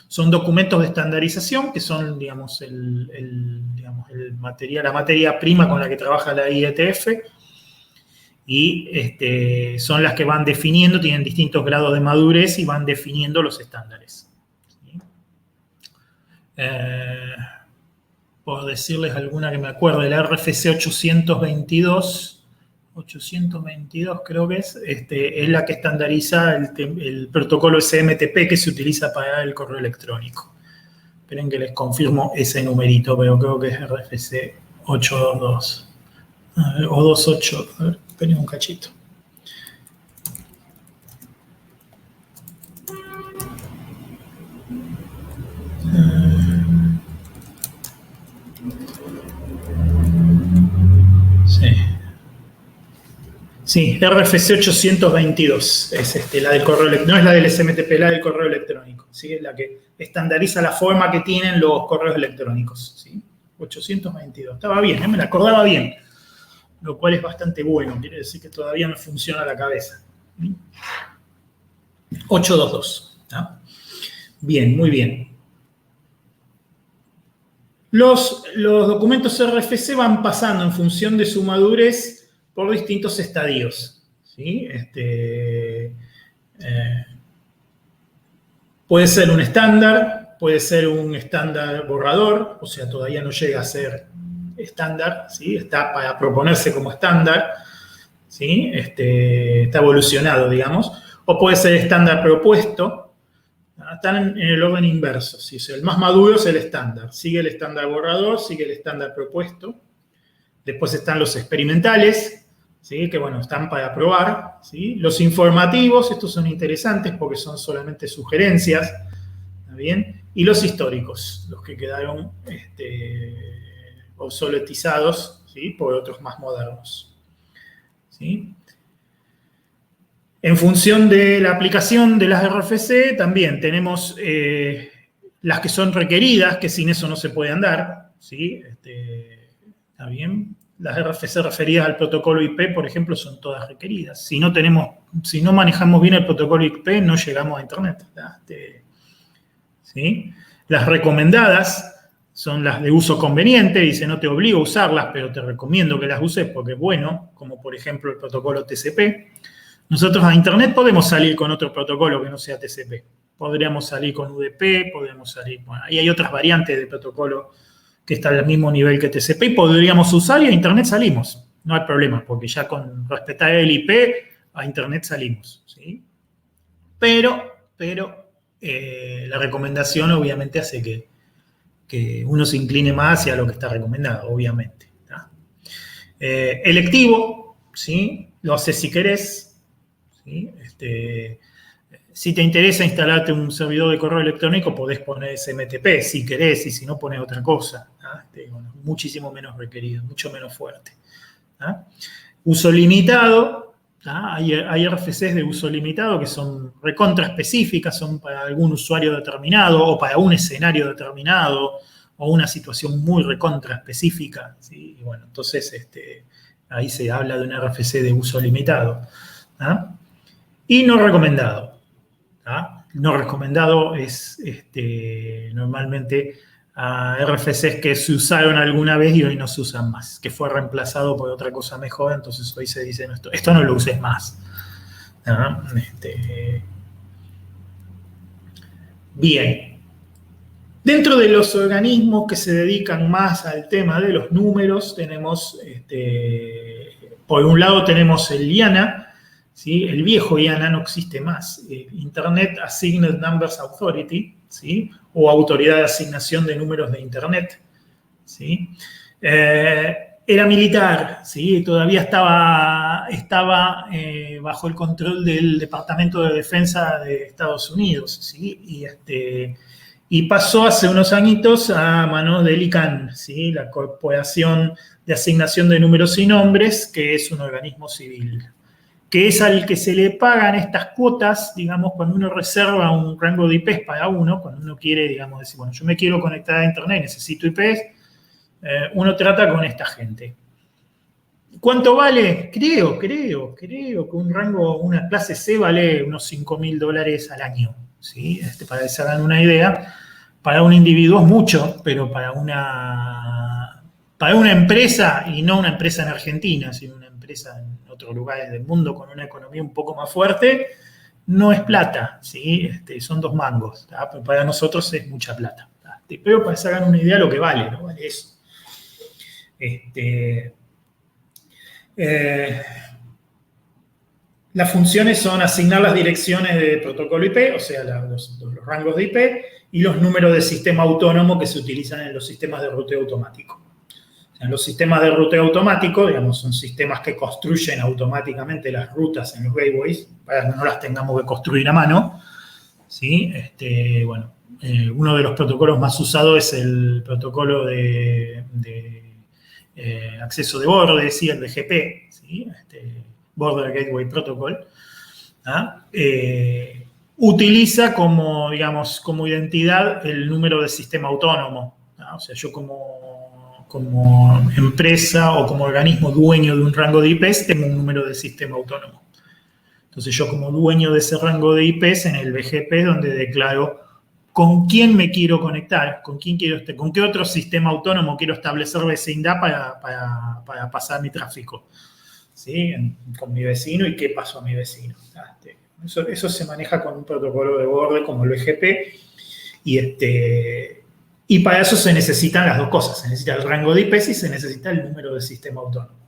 Son documentos de estandarización que son, digamos, la materia prima con la que trabaja la IETF. Y son las que van definiendo, tienen distintos grados de madurez y van definiendo los estándares. ¿Sí? Por decirles alguna que me acuerdo, el RFC 822 creo que es la que estandariza el protocolo SMTP que se utiliza para el correo electrónico. Esperen que les confirmo ese numerito, pero creo que es RFC 822. A ver, o 28, a ver. Esperen un cachito. Sí, RFC 822 es la del correo electrónico, no es la del SMTP, la del correo electrónico, ¿sí? Es la que estandariza la forma que tienen los correos electrónicos, ¿sí? 822, estaba bien, me la acordaba bien. Lo cual es bastante bueno, quiere decir que todavía me funciona la cabeza. 822. ¿No? Bien, muy bien. Los documentos RFC van pasando en función de su madurez por distintos estadios. ¿Sí? Puede ser un estándar, puede ser un estándar borrador, o sea, todavía no llega a ser estándar, ¿sí? Está para proponerse como estándar, ¿sí? Está evolucionado, digamos, o puede ser estándar propuesto. Están en el orden inverso, ¿sí? O sea, el más maduro es el estándar, sigue el estándar borrador, sigue el estándar propuesto, después están los experimentales, ¿sí? Que bueno, están para probar, ¿sí? Los informativos, estos son interesantes porque son solamente sugerencias, ¿está bien? Y los históricos, los que quedaron obsoletizados, ¿sí? Por otros más modernos, ¿sí? En función de la aplicación de las RFC, también tenemos las que son requeridas, que sin eso no se puede andar, ¿sí? ¿Está bien? Las RFC referidas al protocolo IP, por ejemplo, son todas requeridas. Si no manejamos bien el protocolo IP, no llegamos a Internet. ¿sí? Las recomendadas son las de uso conveniente, dice no te obligo a usarlas, pero te recomiendo que las uses porque es bueno, como por ejemplo el protocolo TCP. Nosotros a Internet podemos salir con otro protocolo que no sea TCP. Podríamos salir con UDP, podríamos salir... Bueno, ahí hay otras variantes de protocolo que están al mismo nivel que TCP y podríamos usar y a Internet salimos. No hay problema, porque ya con respetar el IP, a Internet salimos, ¿sí? Pero la recomendación obviamente hace que uno se incline más hacia lo que está recomendado, obviamente. Electivo, ¿sí? Lo haces si querés, ¿sí? Si te interesa instalarte un servidor de correo electrónico, podés poner SMTP si querés, y si no, ponés otra cosa. Bueno, muchísimo menos requerido, mucho menos fuerte. Uso limitado. Hay RFCs de uso limitado que son recontra específicas, son para algún usuario determinado o para un escenario determinado o una situación muy recontra específica, ¿sí? Y bueno, entonces ahí se habla de un RFC de uso limitado. Y no recomendado. No recomendado es normalmente RFCs que se usaron alguna vez y hoy no se usan más, que fue reemplazado por otra cosa mejor, entonces hoy se dice esto no lo uses más. Bien. Dentro de los organismos que se dedican más al tema de los números, tenemos, por un lado tenemos el IANA, ¿sí? El viejo IANA no existe más, Internet Assigned Numbers Authority, ¿sí? O Autoridad de Asignación de Números de Internet, ¿sí? Era militar, ¿sí? Todavía estaba bajo el control del Departamento de Defensa de Estados Unidos, ¿sí? Y pasó hace unos añitos a manos del ICANN, ¿sí? La Corporación de Asignación de Números y Nombres, que es un organismo civil, que es al que se le pagan estas cuotas, digamos, cuando uno reserva un rango de IPs para uno, cuando uno quiere, digamos, decir, bueno, yo me quiero conectar a Internet, necesito IPs, uno trata con esta gente. ¿Cuánto vale? Creo que un rango, una clase C vale unos $5.000 al año, ¿sí? Para que se hagan una idea, para un individuo es mucho, pero para una empresa, y no una empresa en Argentina, sino una empresa en otros lugares del mundo con una economía un poco más fuerte, no es plata, ¿sí? Son 2 mangos, pero para nosotros es mucha plata. Pero para que se hagan una idea de lo que vale, ¿no? Vale eso. Las funciones son asignar las direcciones de protocolo IP, o sea, los rangos de IP, y los números de sistema autónomo que se utilizan en los sistemas de ruteo automático. En los sistemas de ruteo automático, digamos, son sistemas que construyen automáticamente las rutas en los gateways para que no las tengamos que construir a mano, ¿sí? Bueno, uno de los protocolos más usados es el protocolo de acceso de borde, ¿sí? El BGP, ¿sí? Border Gateway Protocol. Utiliza como, digamos, como identidad el número de sistema autónomo. O sea, yo como empresa o como organismo dueño de un rango de IPs, tengo un número de sistema autónomo. Entonces yo como dueño de ese rango de IPs en el BGP es donde declaro con quién me quiero conectar, con qué otro sistema autónomo quiero establecer vecindad para pasar mi tráfico, ¿sí? Con mi vecino y qué pasó a mi vecino. Eso se maneja con un protocolo de borde como el BGP y para eso se necesitan las dos cosas. Se necesita el rango de IPs y se necesita el número de sistema autónomo.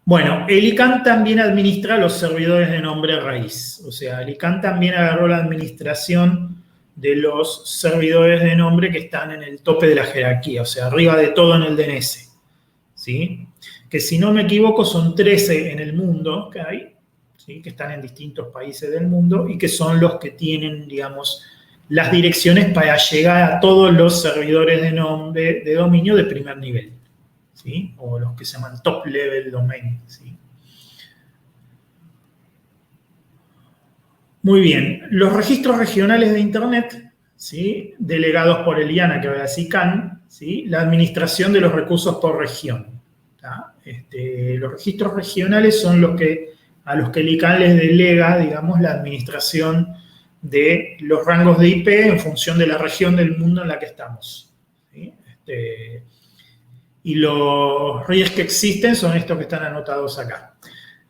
Bueno, el ICANN también administra los servidores de nombre raíz. O sea, el ICANN también agarró la administración de los servidores de nombre que están en el tope de la jerarquía. O sea, arriba de todo en el DNS. ¿Sí? Que si no me equivoco son 13 en el mundo que hay, ¿sí? Que están en distintos países del mundo y que son los que tienen, digamos, las direcciones para llegar a todos los servidores de nombre de dominio de primer nivel, ¿sí? O los que se llaman top level domain, ¿sí? Muy bien, los registros regionales de Internet, ¿sí? Delegados por el IANA, que ahora es ICANN, ¿sí? La administración de los recursos por región. Los registros regionales son a los que el ICANN les delega, digamos, la administración de los rangos de IP en función de la región del mundo en la que estamos. ¿Sí? Y los RIES que existen son estos que están anotados acá.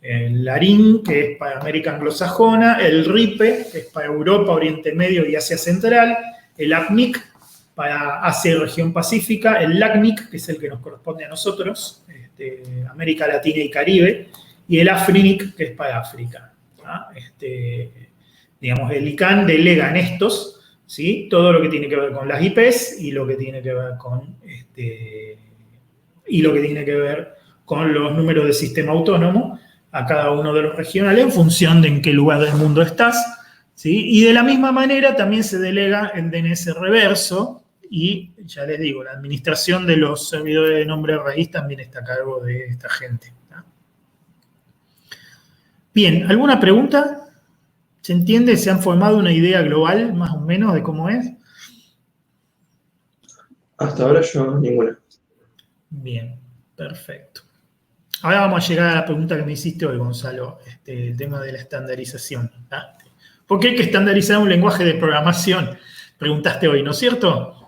El ARIN, que es para América Anglosajona, el RIPE, que es para Europa, Oriente Medio y Asia Central, el APNIC, para Asia y Región Pacífica, el LACNIC, que es el que nos corresponde a nosotros, América Latina y Caribe, y el AFRINIC, que es para África. ¿Ah? Digamos, el ICANN delega en estos, ¿sí? Todo lo que tiene que ver con las IPs y lo que tiene que ver con los números de sistema autónomo a cada uno de los regionales en función de en qué lugar del mundo estás, ¿sí? Y de la misma manera también se delega el DNS reverso y, ya les digo, la administración de los servidores de nombre raíz también está a cargo de esta gente. ¿No? Bien, ¿alguna pregunta? ¿Se entiende? ¿Se han formado una idea global más o menos de cómo es? Hasta ahora yo ninguna. Bien, perfecto. Ahora vamos a llegar a la pregunta que me hiciste hoy, Gonzalo, el tema de la estandarización. ¿Ah? ¿Por qué hay que estandarizar un lenguaje de programación? Preguntaste hoy, ¿no es cierto?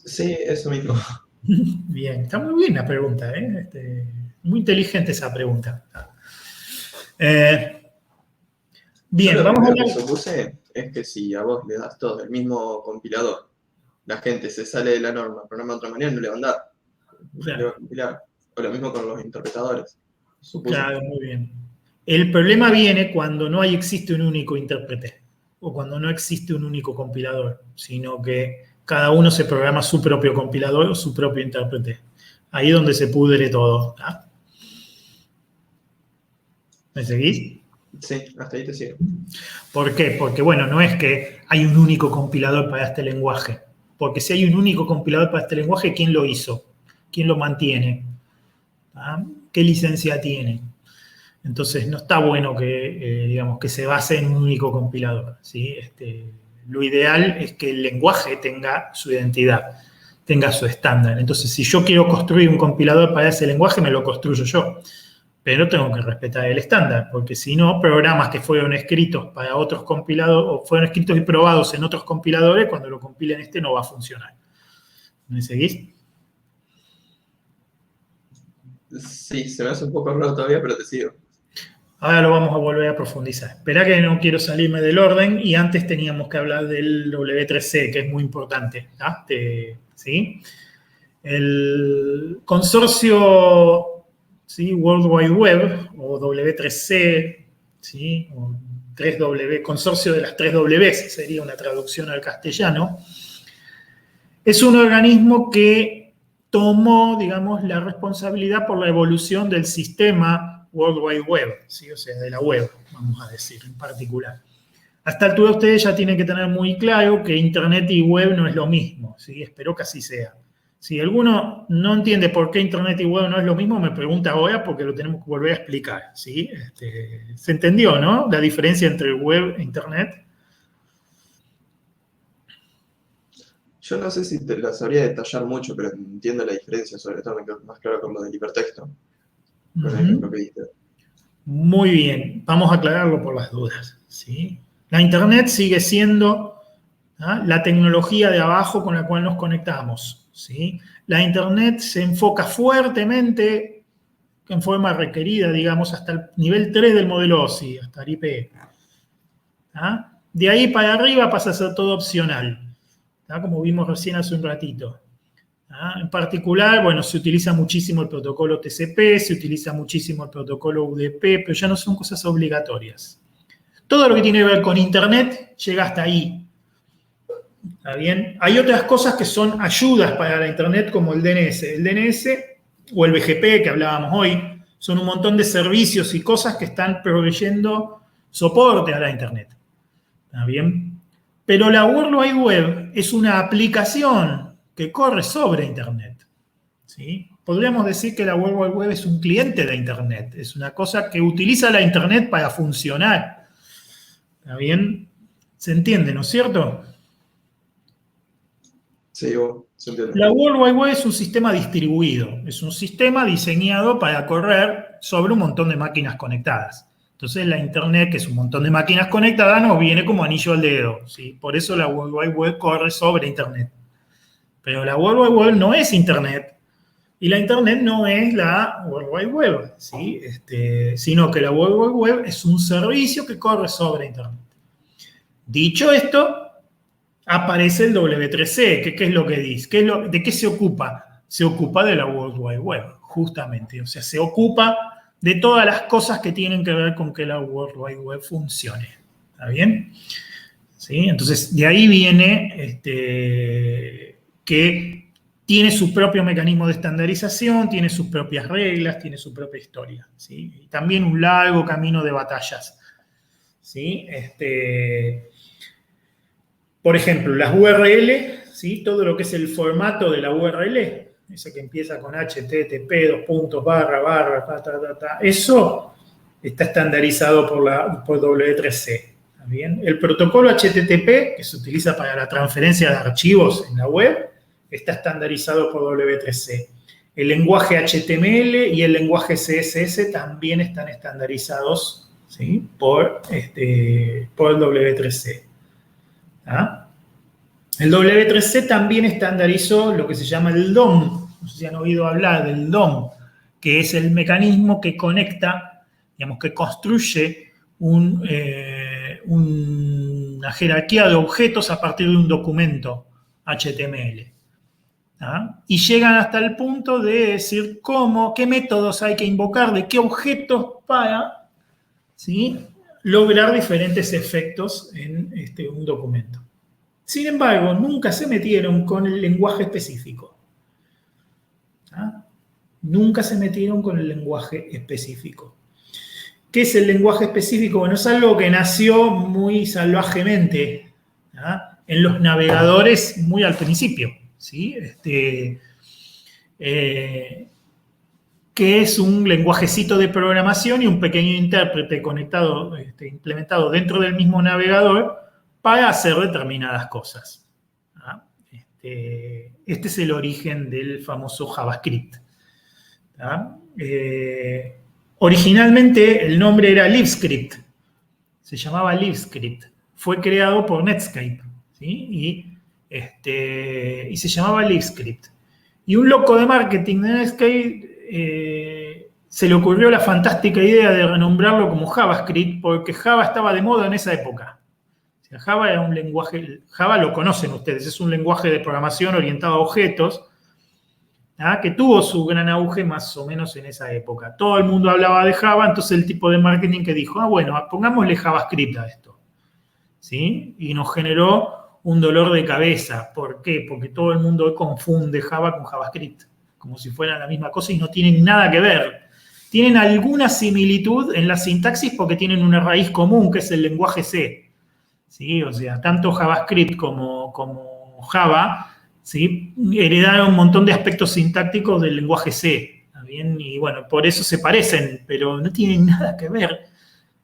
Sí, eso mismo. Bien, está muy bien la pregunta, ¿eh? Muy inteligente esa pregunta. Bien, Yo vamos a lo que hablar. supuse es que si a vos le das todo el mismo compilador, la gente se sale de la norma, programa de otra manera, no le va a andar. Claro. Le va a compilar. O lo mismo con los interpretadores. Supuse. Claro, muy bien. El problema viene cuando no existe un único intérprete o cuando no existe un único compilador, sino que cada uno se programa su propio compilador o su propio intérprete. Ahí es donde se pudre todo. ¿Ah? ¿Me seguís? Sí, hasta ahí te sigo. ¿Por qué? Porque, bueno, no es que hay un único compilador para este lenguaje. Porque si hay un único compilador para este lenguaje, ¿quién lo hizo? ¿Quién lo mantiene? ¿Ah? ¿Qué licencia tiene? Entonces, no está bueno que, digamos, que se base en un único compilador, ¿sí? Lo ideal es que el lenguaje tenga su identidad, tenga su estándar. Entonces, si yo quiero construir un compilador para ese lenguaje, me lo construyo yo. Pero tengo que respetar el estándar, porque si no, programas que fueron escritos para otros compiladores, o fueron escritos y probados en otros compiladores, cuando lo compilen no va a funcionar. ¿Me seguís? Sí, se me hace un poco raro todavía, pero te sigo. Ahora lo vamos a volver a profundizar. Esperá que no quiero salirme del orden y antes teníamos que hablar del W3C, que es muy importante. ¿Ah? ¿Sí? El consorcio, ¿sí? World Wide Web, o W3C, ¿sí? O 3W, consorcio de las 3W, sería una traducción al castellano, es un organismo que tomó, digamos, la responsabilidad por la evolución del sistema World Wide Web, ¿sí? O sea, de la web, vamos a decir, en particular. Hasta esta altura ustedes ya tienen que tener muy claro que Internet y web no es lo mismo, ¿sí? Espero que así sea. Si alguno no entiende por qué Internet y web no es lo mismo, me pregunta ahora porque lo tenemos que volver a explicar, ¿sí? ¿Se entendió, no? La diferencia entre web e Internet. Yo no sé si te la sabría detallar mucho, pero entiendo la diferencia, sobre todo me quedo más claro con lo del hipertexto. Con el ejemplo que diste. Muy bien, vamos a aclararlo por las dudas, ¿sí? La Internet sigue siendo, ¿ah?, la tecnología de abajo con la cual nos conectamos, ¿sí? La Internet se enfoca fuertemente, en forma requerida, digamos, hasta el nivel 3 del modelo OSI, hasta el IP. ¿Ah? De ahí para arriba pasa a ser todo opcional, ¿ah?, como vimos recién hace un ratito. ¿Ah? En particular, bueno, se utiliza muchísimo el protocolo TCP, se utiliza muchísimo el protocolo UDP, pero ya no son cosas obligatorias. Todo lo que tiene que ver con Internet llega hasta ahí. ¿Está bien? Hay otras cosas que son ayudas para la Internet, como el DNS. El DNS o el BGP que hablábamos hoy, son un montón de servicios y cosas que están proveyendo soporte a la Internet. ¿Está bien? Pero la World Wide Web es una aplicación que corre sobre Internet, ¿sí? Podríamos decir que la World Wide Web es un cliente de Internet, es una cosa que utiliza la Internet para funcionar. ¿Está bien? ¿Se entiende, no es cierto? Sí, se entiende. La World Wide Web es un sistema distribuido, es un sistema diseñado para correr sobre un montón de máquinas conectadas. Entonces la Internet, que es un montón de máquinas conectadas, nos viene como anillo al dedo, ¿sí? Por eso la World Wide Web corre sobre Internet. Pero la World Wide Web no es Internet, y la Internet no es la World Wide Web, ¿sí? Sino que la World Wide Web es un servicio que corre sobre Internet. Dicho esto, aparece el W3C, que ¿qué es lo que dice? ¿De qué se ocupa? Se ocupa de la World Wide Web, justamente. O sea, se ocupa de todas las cosas que tienen que ver con que la World Wide Web funcione. ¿Está bien? ¿Sí? Entonces, de ahí viene que tiene su propio mecanismo de estandarización, tiene sus propias reglas, tiene su propia historia, ¿sí? Y también un largo camino de batallas, ¿sí? Por ejemplo, las URL, ¿sí? Todo lo que es el formato de la URL, ese que empieza con http, dos puntos, barra, eso está estandarizado por W3C. ¿Está bien? El protocolo HTTP, que se utiliza para la transferencia de archivos en la web, está estandarizado por W3C. El lenguaje HTML y el lenguaje CSS también están estandarizados, ¿sí? por W3C. ¿Ah? El W3C también estandarizó lo que se llama el DOM. No sé si han oído hablar del DOM, que es el mecanismo que conecta, digamos, que construye una jerarquía de objetos a partir de un documento HTML. ¿Ah? Y llegan hasta el punto de decir qué métodos hay que invocar, de qué objetos para, ¿sí?, lograr diferentes efectos en un documento. Sin embargo, nunca se metieron con el lenguaje específico. ¿Ah? Nunca se metieron con el lenguaje específico. ¿Qué es el lenguaje específico? Bueno, es algo que nació muy salvajemente, ¿ah?, en los navegadores muy al principio, ¿sí? Que es un lenguajecito de programación y un pequeño intérprete conectado, implementado dentro del mismo navegador para hacer determinadas cosas. ¿Ah? Este es el origen del famoso JavaScript. ¿Ah? Originalmente el nombre era LiveScript, se llamaba LiveScript, fue creado por Netscape, ¿sí? Y se llamaba LiveScript. Y un loco de marketing de Netscape se le ocurrió la fantástica idea de renombrarlo como JavaScript porque Java estaba de moda en esa época. O sea, Java era un lenguaje, Java lo conocen ustedes, es un lenguaje de programación orientado a objetos, ¿ah?, que tuvo su gran auge más o menos en esa época. Todo el mundo hablaba de Java, entonces el tipo de marketing que dijo, bueno, pongámosle JavaScript a esto, ¿sí? Y nos generó un dolor de cabeza. ¿Por qué? Porque todo el mundo confunde Java con JavaScript, como si fueran la misma cosa y no tienen nada que ver. Tienen alguna similitud en la sintaxis porque tienen una raíz común, que es el lenguaje C, ¿sí? O sea, tanto JavaScript como Java, ¿sí?, heredaron un montón de aspectos sintácticos del lenguaje C, ¿está bien? Y bueno, por eso se parecen, pero no tienen nada que ver,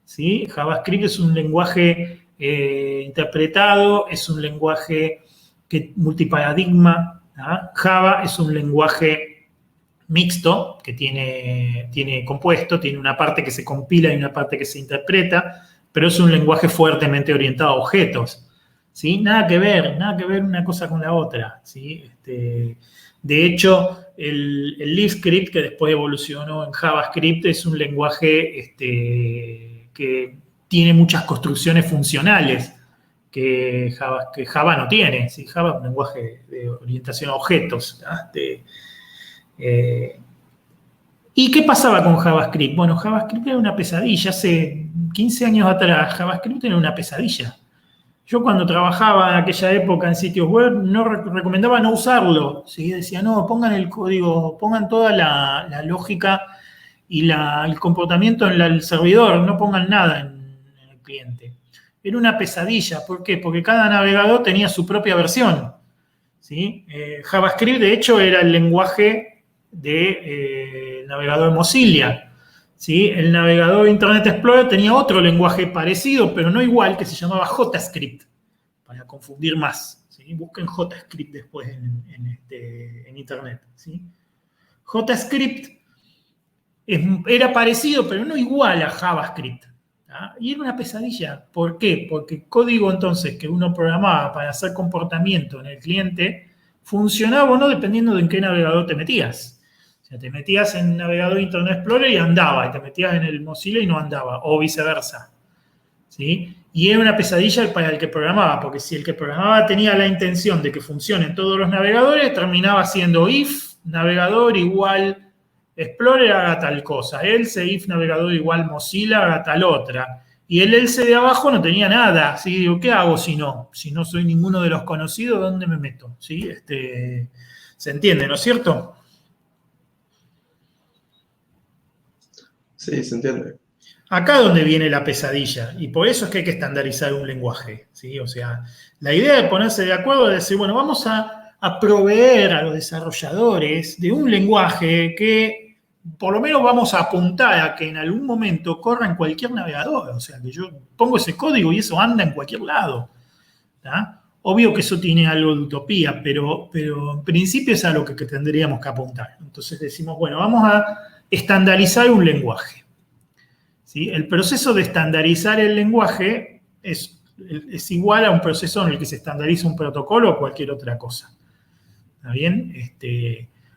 ¿sí? JavaScript es un lenguaje interpretado, es un lenguaje multiparadigma. ¿Ah? Java es un lenguaje mixto, que tiene compuesto, tiene una parte que se compila y una parte que se interpreta, pero es un lenguaje fuertemente orientado a objetos, ¿sí? Nada que ver una cosa con la otra, ¿sí? De hecho, el LiveScript, que después evolucionó en JavaScript, es un lenguaje que tiene muchas construcciones funcionales que Java no tiene. ¿Sí? Java es un lenguaje de orientación a objetos. ¿Y qué pasaba con JavaScript? Bueno, JavaScript era una pesadilla. Hace 15 años atrás, JavaScript era una pesadilla. Yo cuando trabajaba en aquella época en sitios web, recomendaba no usarlo. ¿Sí? Decía, no, pongan el código, pongan toda la lógica y el comportamiento en el servidor, no pongan nada en el cliente. Era una pesadilla. ¿Por qué? Porque cada navegador tenía su propia versión, ¿sí? JavaScript, de hecho, era el lenguaje del navegador Mozilla, ¿sí? El navegador Internet Explorer tenía otro lenguaje parecido, pero no igual, que se llamaba JScript, para confundir más, ¿sí? Busquen JScript después en Internet, ¿sí? JScript era parecido, pero no igual a JavaScript, Y era una pesadilla. ¿Por qué? Porque el código entonces que uno programaba para hacer comportamiento en el cliente funcionaba o no dependiendo de en qué navegador te metías. O sea, te metías en el navegador Internet Explorer y andaba, y te metías en el Mozilla y no andaba, o viceversa. ¿Sí? Y era una pesadilla para el que programaba, porque si el que programaba tenía la intención de que funcionen todos los navegadores, terminaba siendo if navegador igual Explorer haga tal cosa, else if navegador igual Mozilla haga tal otra. Y el else de abajo no tenía nada. ¿Sí? Digo, ¿qué hago si no? Si no soy ninguno de los conocidos, ¿dónde me meto? ¿Sí? ¿Se entiende, no es cierto? Sí, se entiende. Acá es donde viene la pesadilla, y por eso es que hay que estandarizar un lenguaje, ¿sí? O sea, la idea de ponerse de acuerdo es decir, bueno, vamos a proveer a los desarrolladores de un lenguaje que por lo menos vamos a apuntar a que en algún momento corra en cualquier navegador, o sea, que yo pongo ese código y eso anda en cualquier lado, ¿tá? Obvio que eso tiene algo de utopía, pero en principio es a lo que tendríamos que apuntar. Entonces decimos, bueno, vamos a estandarizar un lenguaje. ¿Sí? El proceso de estandarizar el lenguaje es igual a un proceso en el que se estandariza un protocolo o cualquier otra cosa. ¿Está bien?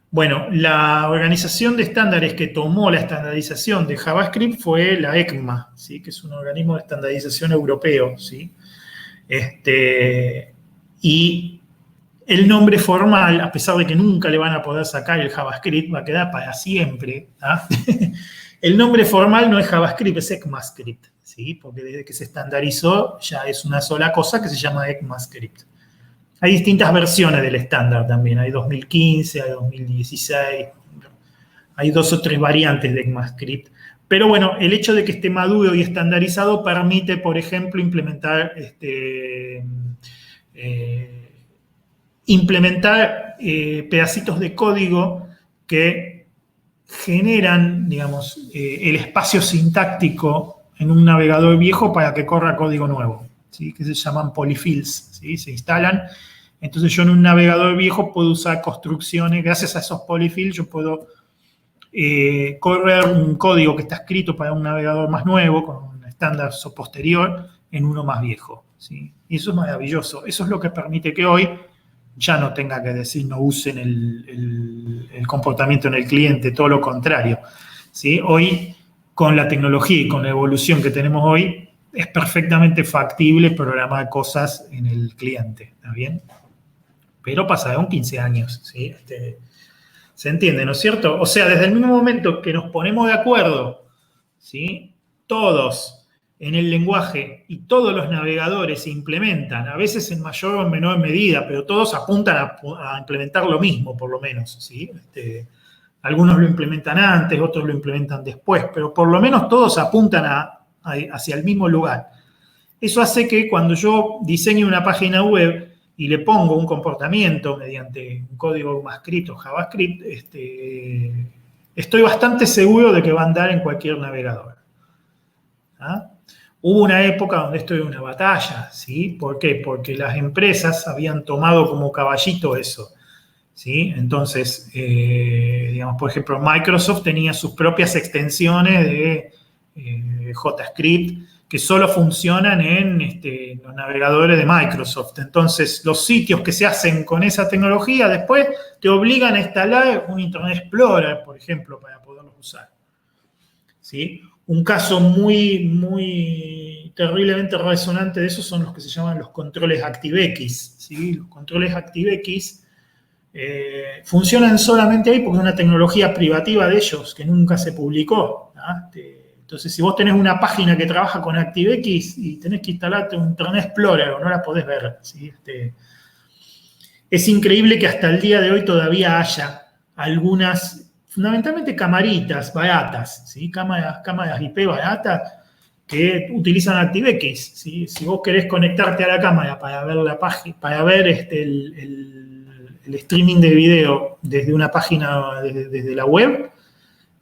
Bueno, la organización de estándares que tomó la estandarización de JavaScript fue la ECMA, ¿sí? Que es un organismo de estandarización europeo. ¿Sí? Y el nombre formal, a pesar de que nunca le van a poder sacar el JavaScript, va a quedar para siempre. El nombre formal no es JavaScript, es ECMAScript, ¿sí? Porque desde que se estandarizó ya es una sola cosa que se llama ECMAScript. Hay distintas versiones del estándar también, hay 2015, hay 2016, hay 2 o 3 variantes de ECMAScript. Pero bueno, el hecho de que esté maduro y estandarizado permite, por ejemplo, implementar pedacitos de código que generan, digamos, el espacio sintáctico en un navegador viejo para que corra código nuevo, ¿sí? Que se llaman polyfills, ¿sí? Se instalan. Entonces yo en un navegador viejo puedo usar construcciones, gracias a esos polyfills yo puedo correr un código que está escrito para un navegador más nuevo, con un estándar posterior, en uno más viejo, ¿sí? Y eso es maravilloso. Eso es lo que permite que hoy ya no tenga que decir no usen el comportamiento en el cliente, todo lo contrario, ¿sí? Hoy, con la tecnología y con la evolución que tenemos hoy, es perfectamente factible programar cosas en el cliente, ¿está bien? Pero pasaron 15 años, ¿sí? ¿Se entiende, no es cierto? O sea, desde el mismo momento que nos ponemos de acuerdo, ¿sí? Todos en el lenguaje y todos los navegadores se implementan, a veces en mayor o menor medida, pero todos apuntan a implementar lo mismo, por lo menos, ¿sí? Algunos lo implementan antes, otros lo implementan después, pero por lo menos todos apuntan hacia el mismo lugar. Eso hace que cuando yo diseñe una página web y le pongo un comportamiento mediante un código ECMAScript o JavaScript, estoy bastante seguro de que va a andar en cualquier navegador. ¿Ah? Hubo una época donde esto era una batalla, ¿sí? ¿Por qué? Porque las empresas habían tomado como caballito eso, ¿sí? Entonces, digamos, por ejemplo, Microsoft tenía sus propias extensiones de JavaScript que solo funcionan en los navegadores de Microsoft. Entonces, los sitios que se hacen con esa tecnología después te obligan a instalar un Internet Explorer, por ejemplo, para poderlos usar, ¿sí? Un caso muy, muy terriblemente resonante de eso son los que se llaman los controles ActiveX, ¿sí? Los controles ActiveX funcionan solamente ahí porque es una tecnología privativa de ellos que nunca se publicó, ¿no? Entonces, si vos tenés una página que trabaja con ActiveX y tenés que instalarte un Internet Explorer o no la podés ver, ¿sí? Es increíble que hasta el día de hoy todavía haya algunas, fundamentalmente camaritas baratas, ¿sí? Cámaras IP baratas que utilizan ActiveX, ¿sí? Si vos querés conectarte a la cámara para ver la página, para ver el streaming de video desde una página, desde la web,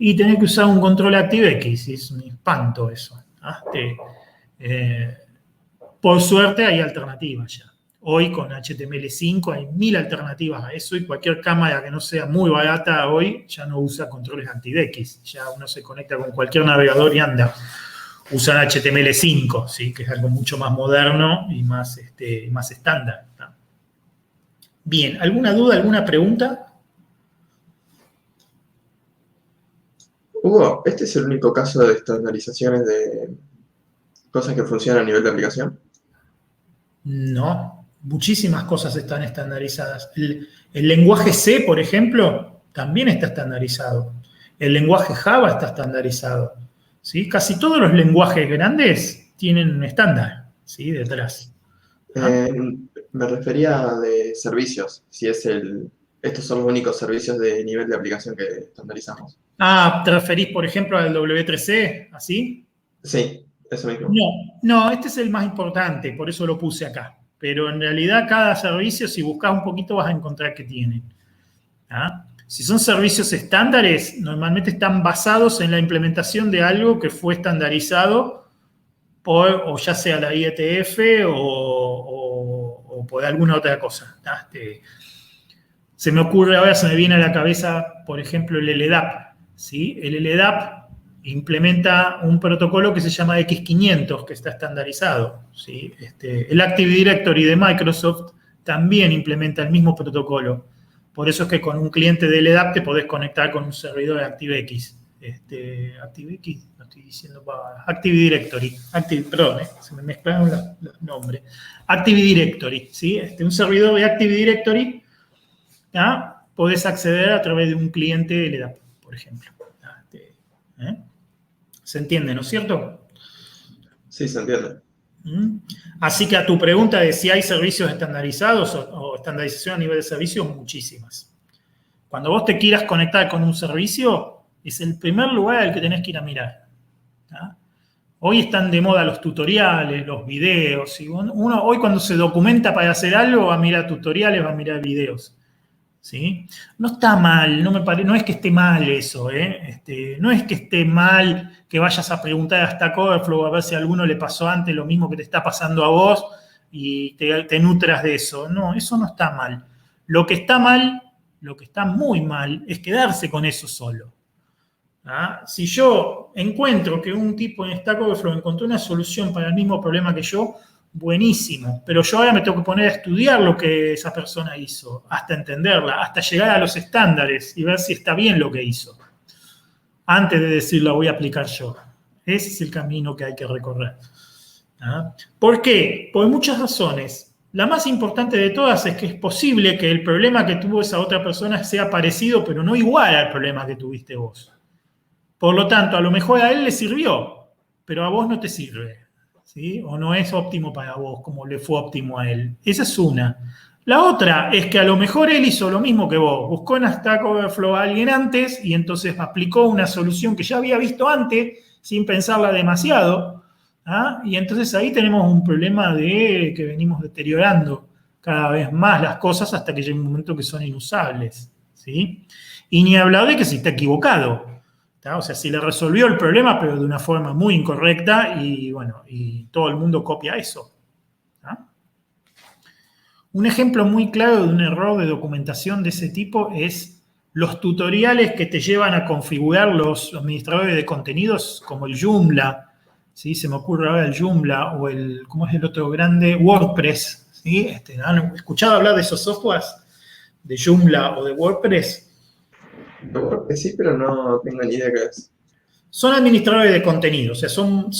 y tenés que usar un control ActiveX, y es un espanto eso. Por suerte hay alternativas ya. Hoy con HTML5 hay 1000 alternativas a eso y cualquier cámara que no sea muy barata hoy ya no usa controles ActiveX. Ya uno se conecta con cualquier navegador y anda. usan HTML5, ¿sí? Que es algo mucho más moderno y más estándar. ¿No? Bien, ¿alguna duda, alguna pregunta? Hugo, ¿este es el único caso de estandarizaciones de cosas que funcionan a nivel de aplicación? No, muchísimas cosas están estandarizadas. El lenguaje C, por ejemplo, también está estandarizado. El lenguaje Java está estandarizado. ¿Sí? Casi todos los lenguajes grandes tienen un estándar, ¿sí? Detrás. Me refería de servicios, si estos son los únicos servicios de nivel de aplicación que estandarizamos. Ah, ¿te referís, por ejemplo, al W3C, así? Sí, eso mismo. No, este es el más importante, por eso lo puse acá. Pero en realidad cada servicio, si buscas un poquito, vas a encontrar que tienen. ¿Ah? Si son servicios estándares, normalmente están basados en la implementación de algo que fue estandarizado o ya sea la IETF o por alguna otra cosa. Se me ocurre ahora, se me viene a la cabeza, por ejemplo, el LDAP. ¿Sí? El LDAP implementa un protocolo que se llama X500, que está estandarizado. ¿Sí? El Active Directory de Microsoft también implementa el mismo protocolo. Por eso es que con un cliente de LDAP te podés conectar con un servidor de ActiveX. ActiveX, no estoy diciendo Active Directory. Perdón, se me mezclaron los nombres. Active Directory, ¿sí? Un servidor de Active Directory, ¿ah? Podés acceder a través de un cliente de LDAP, por ejemplo. ¿Se entiende, no es cierto? Sí, se entiende. Así que a tu pregunta de si hay servicios estandarizados o estandarización a nivel de servicios, muchísimas. Cuando vos te quieras conectar con un servicio, es el primer lugar al que tenés que ir a mirar. ¿Ah? Hoy están de moda los tutoriales, los videos. Y uno hoy cuando se documenta para hacer algo va a mirar tutoriales, va a mirar videos. ¿Sí? No está mal, no es que esté mal eso, no es que esté mal que vayas a preguntar a Stack Overflow a ver si a alguno le pasó antes lo mismo que te está pasando a vos y te nutras de eso. No, eso no está mal. Lo que está mal, lo que está muy mal, es quedarse con eso solo. ¿Ah? Si yo encuentro que un tipo en Stack Overflow encontró una solución para el mismo problema que yo, buenísimo, pero yo ahora me tengo que poner a estudiar lo que esa persona hizo, hasta entenderla, hasta llegar a los estándares y ver si está bien lo que hizo, antes de decir lo voy a aplicar yo. Ese es el camino que hay que recorrer. ¿Ah? ¿Por qué? Por muchas razones. La más importante de todas es que es posible que el problema que tuvo esa otra persona sea parecido, pero no igual al problema que tuviste vos. Por lo tanto, a lo mejor a él le sirvió, pero a vos no te sirve. ¿Sí? O no es óptimo para vos como le fue óptimo a él. Esa es una. La otra es que a lo mejor él hizo lo mismo que vos. Buscó en Stack Overflow a alguien antes y entonces aplicó una solución que ya había visto antes sin pensarla demasiado. ¿Ah? Y entonces ahí tenemos un problema de que venimos deteriorando cada vez más las cosas hasta que llega un momento que son inusables. ¿Sí? Y ni hablar de que si está equivocado. O sea, si le resolvió el problema, pero de una forma muy incorrecta y, bueno, y todo el mundo copia eso. ¿Ah? Un ejemplo muy claro de un error de documentación de ese tipo es los tutoriales que te llevan a configurar los administradores de contenidos como el Joomla, ¿sí? Se me ocurre ahora el Joomla o ¿cómo es el otro grande? WordPress, ¿sí? ¿Han escuchado hablar de esos softwares? ¿De Joomla o de WordPress? Creo que sí, pero no tengo ni idea qué es. Son administradores de contenido, o sea, son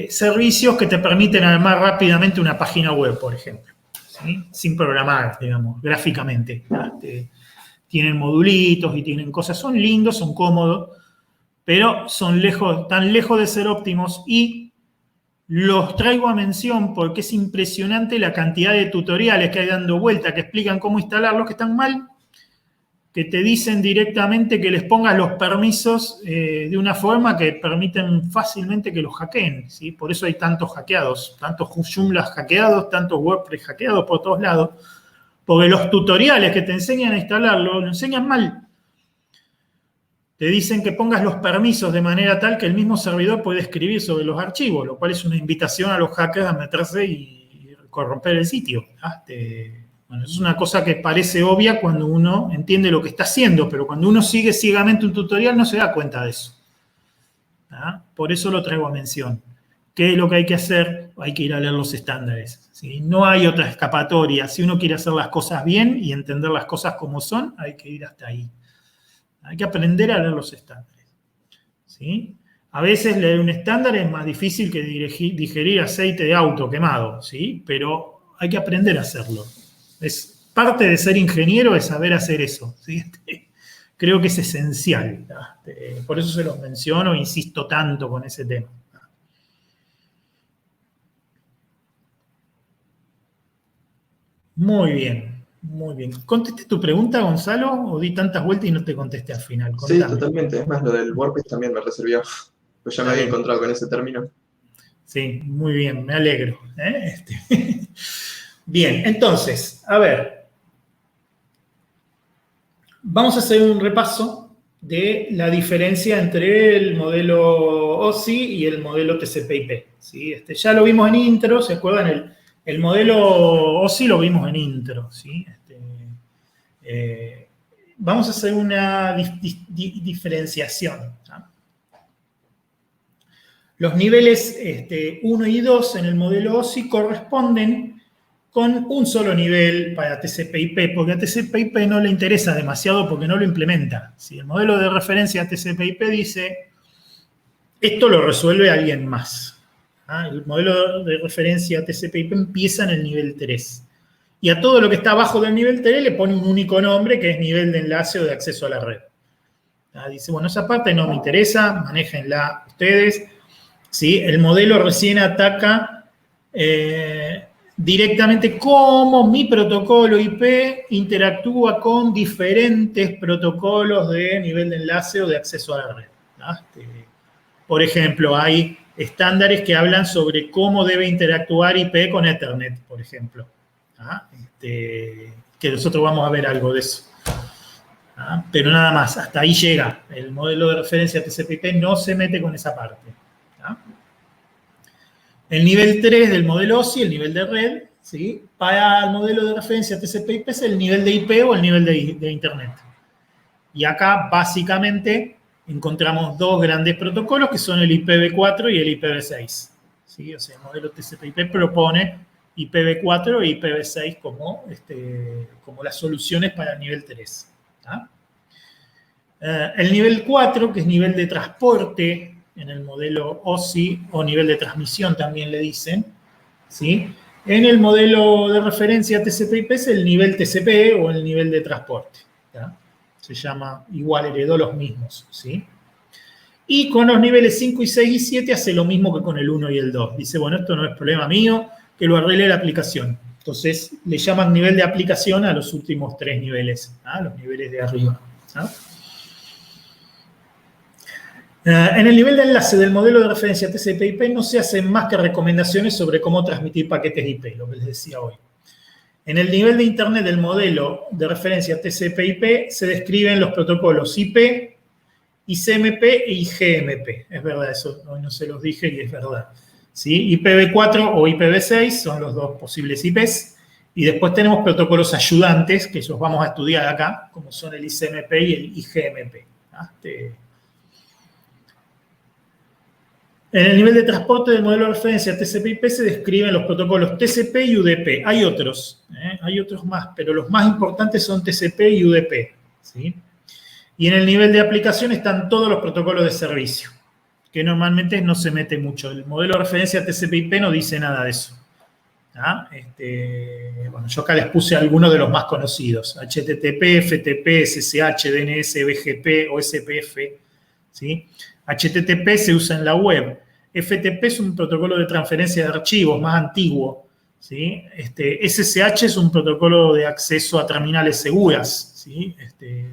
servicios que te permiten armar rápidamente una página web, por ejemplo, ¿sí? Sin programar, digamos, gráficamente. Tienen modulitos y tienen cosas, son lindos, son cómodos, pero están lejos de ser óptimos y los traigo a mención porque es impresionante la cantidad de tutoriales que hay dando vuelta, que explican cómo instalarlos, que están mal, que te dicen directamente que les pongas los permisos de una forma que permiten fácilmente que los hackeen, ¿sí? Por eso hay tantos hackeados, tantos Joomla hackeados, tantos WordPress hackeados por todos lados, porque los tutoriales que te enseñan a instalarlo, lo enseñan mal. Te dicen que pongas los permisos de manera tal que el mismo servidor puede escribir sobre los archivos, lo cual es una invitación a los hackers a meterse y corromper el sitio. Bueno, es una cosa que parece obvia cuando uno entiende lo que está haciendo, pero cuando uno sigue ciegamente un tutorial no se da cuenta de eso. Por eso lo traigo a mención. ¿Qué es lo que hay que hacer? Hay que ir a leer los estándares, ¿sí? No hay otra escapatoria. Si uno quiere hacer las cosas bien y entender las cosas como son, hay que ir hasta ahí. Hay que aprender a leer los estándares, ¿sí? A veces leer un estándar es más difícil que digerir aceite de auto quemado, ¿sí? Pero hay que aprender a hacerlo. Es parte de ser ingeniero es saber hacer eso, ¿sí? Creo que es esencial. Por eso se los menciono e insisto tanto con ese tema. Muy bien, muy bien. ¿Contesté tu pregunta, Gonzalo, o di tantas vueltas y no te contesté al final? Sí, Contame. totalmente. Es más, lo del WordPress también me reservió. Pues ya me había encontrado con ese término. Sí, muy bien, me alegro. Bien, entonces, a ver. Vamos a hacer un repaso de la diferencia entre el modelo OSI y el modelo TCP/IP. ¿Sí? Ya lo vimos en intro, ¿se acuerdan? El modelo OSI lo vimos en intro. ¿Sí? Vamos a hacer una diferenciación. ¿Sí? Los niveles 1 y 2 en el modelo OSI corresponden con un solo nivel para TCP/IP, porque a TCP/IP no le interesa demasiado porque no lo implementa. Si el modelo de referencia TCP/IP dice, esto lo resuelve alguien más. El modelo de referencia TCP/IP empieza en el nivel 3. Y a todo lo que está abajo del nivel 3 le pone un único nombre, que es nivel de enlace o de acceso a la red. Dice, bueno, esa parte no me interesa, manéjenla ustedes. ¿Sí? El modelo recién ataca directamente cómo mi protocolo IP interactúa con diferentes protocolos de nivel de enlace o de acceso a la red. Por ejemplo, hay estándares que hablan sobre cómo debe interactuar IP con Ethernet, por ejemplo. Que nosotros vamos a ver algo de eso. Pero nada más, hasta ahí llega. El modelo de referencia TCP/IP no se mete con esa parte. El nivel 3 del modelo OSI, el nivel de red, ¿sí? Para el modelo de referencia TCP/IP es el nivel de IP o el nivel de Internet. Y acá, básicamente, encontramos dos grandes protocolos que son el IPv4 y el IPv6. ¿Sí? O sea, el modelo TCP/IP propone IPv4 e IPv6 como las soluciones para el nivel 3. El nivel 4, que es nivel de transporte, en el modelo OSI, o nivel de transmisión también le dicen, ¿sí? En el modelo de referencia TCP/IP es el nivel TCP o el nivel de transporte. ¿Ya? Se llama, igual heredó los mismos, ¿sí? Y con los niveles 5 y 6 y 7 hace lo mismo que con el 1 y el 2. Dice, bueno, esto no es problema mío, que lo arregle la aplicación. Entonces, le llaman nivel de aplicación a los últimos 3 niveles, los niveles de arriba. En el nivel de enlace del modelo de referencia TCP/IP no se hacen más que recomendaciones sobre cómo transmitir paquetes IP, lo que les decía hoy. En el nivel de Internet del modelo de referencia TCP/IP se describen los protocolos IP, ICMP e IGMP. Es verdad, eso hoy no se los dije y es verdad. ¿Sí? IPv4 o IPv6 son los dos posibles IPs. Y después tenemos protocolos ayudantes, que los vamos a estudiar acá, como son el ICMP y el IGMP. En el nivel de transporte del modelo de referencia TCP/IP se describen los protocolos TCP y UDP. Hay otros más, pero los más importantes son TCP y UDP. ¿Sí? Y en el nivel de aplicación están todos los protocolos de servicio, que normalmente no se mete mucho. El modelo de referencia TCP/IP no dice nada de eso. Bueno, yo acá les puse algunos de los más conocidos. HTTP, FTP, SSH, DNS, BGP o SPF. ¿Sí? HTTP se usa en la web. FTP es un protocolo de transferencia de archivos más antiguo. ¿Sí? SSH es un protocolo de acceso a terminales seguras. ¿Sí?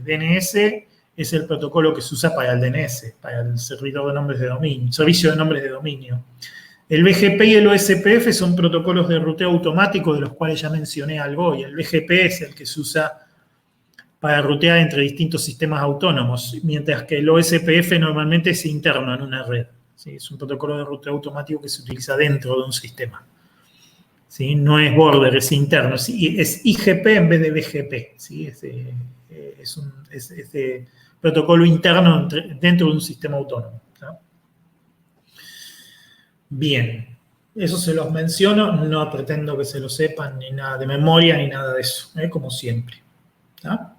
DNS es el protocolo que se usa para el DNS, para el servidor de nombres de dominio, servicio de nombres de dominio. El BGP y el OSPF son protocolos de ruteo automático, de los cuales ya mencioné algo, y el BGP es el que se usa para rutear entre distintos sistemas autónomos, mientras que el OSPF normalmente es interno en una red. ¿Sí? Es un protocolo de ruteo automático que se utiliza dentro de un sistema. ¿sí? No es border, es interno, es IGP en vez de BGP, ¿sí? Es de protocolo interno dentro de un sistema autónomo, ¿no? Bien, eso se los menciono, no pretendo que se lo sepan ni nada de memoria ni nada de eso, como siempre, ¿no?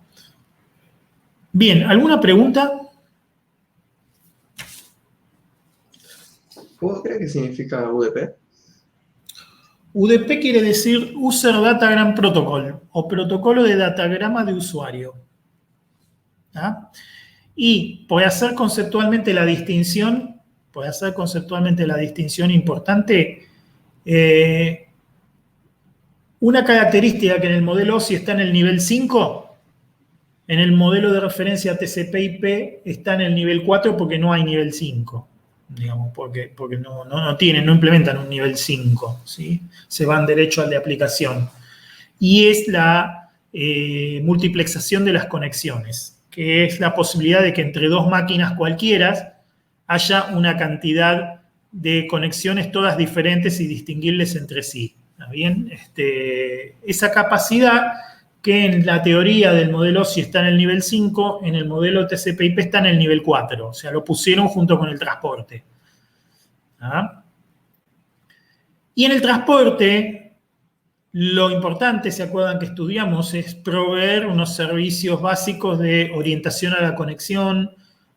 Bien, ¿alguna pregunta? ¿Puedo creer qué significa UDP? UDP quiere decir User Datagram Protocol o protocolo de datagrama de usuario. ¿Ah? Y puede hacer conceptualmente la distinción importante. Una característica que en el modelo OSI está en el nivel 5, en el modelo de referencia TCP/IP está en el nivel 4 porque no hay nivel 5. Digamos, porque no implementan un nivel 5, ¿sí? Se van derecho al de aplicación. Y es la multiplexación de las conexiones, que es la posibilidad de que entre dos máquinas cualquiera haya una cantidad de conexiones todas diferentes y distinguibles entre sí. ¿Está bien? Esa capacidad que en la teoría del modelo OSI está en el nivel 5, en el modelo TCP/IP está en el nivel 4. O sea, lo pusieron junto con el transporte. ¿Ah? Y en el transporte, lo importante, ¿se acuerdan que estudiamos? Es proveer unos servicios básicos de orientación a la conexión,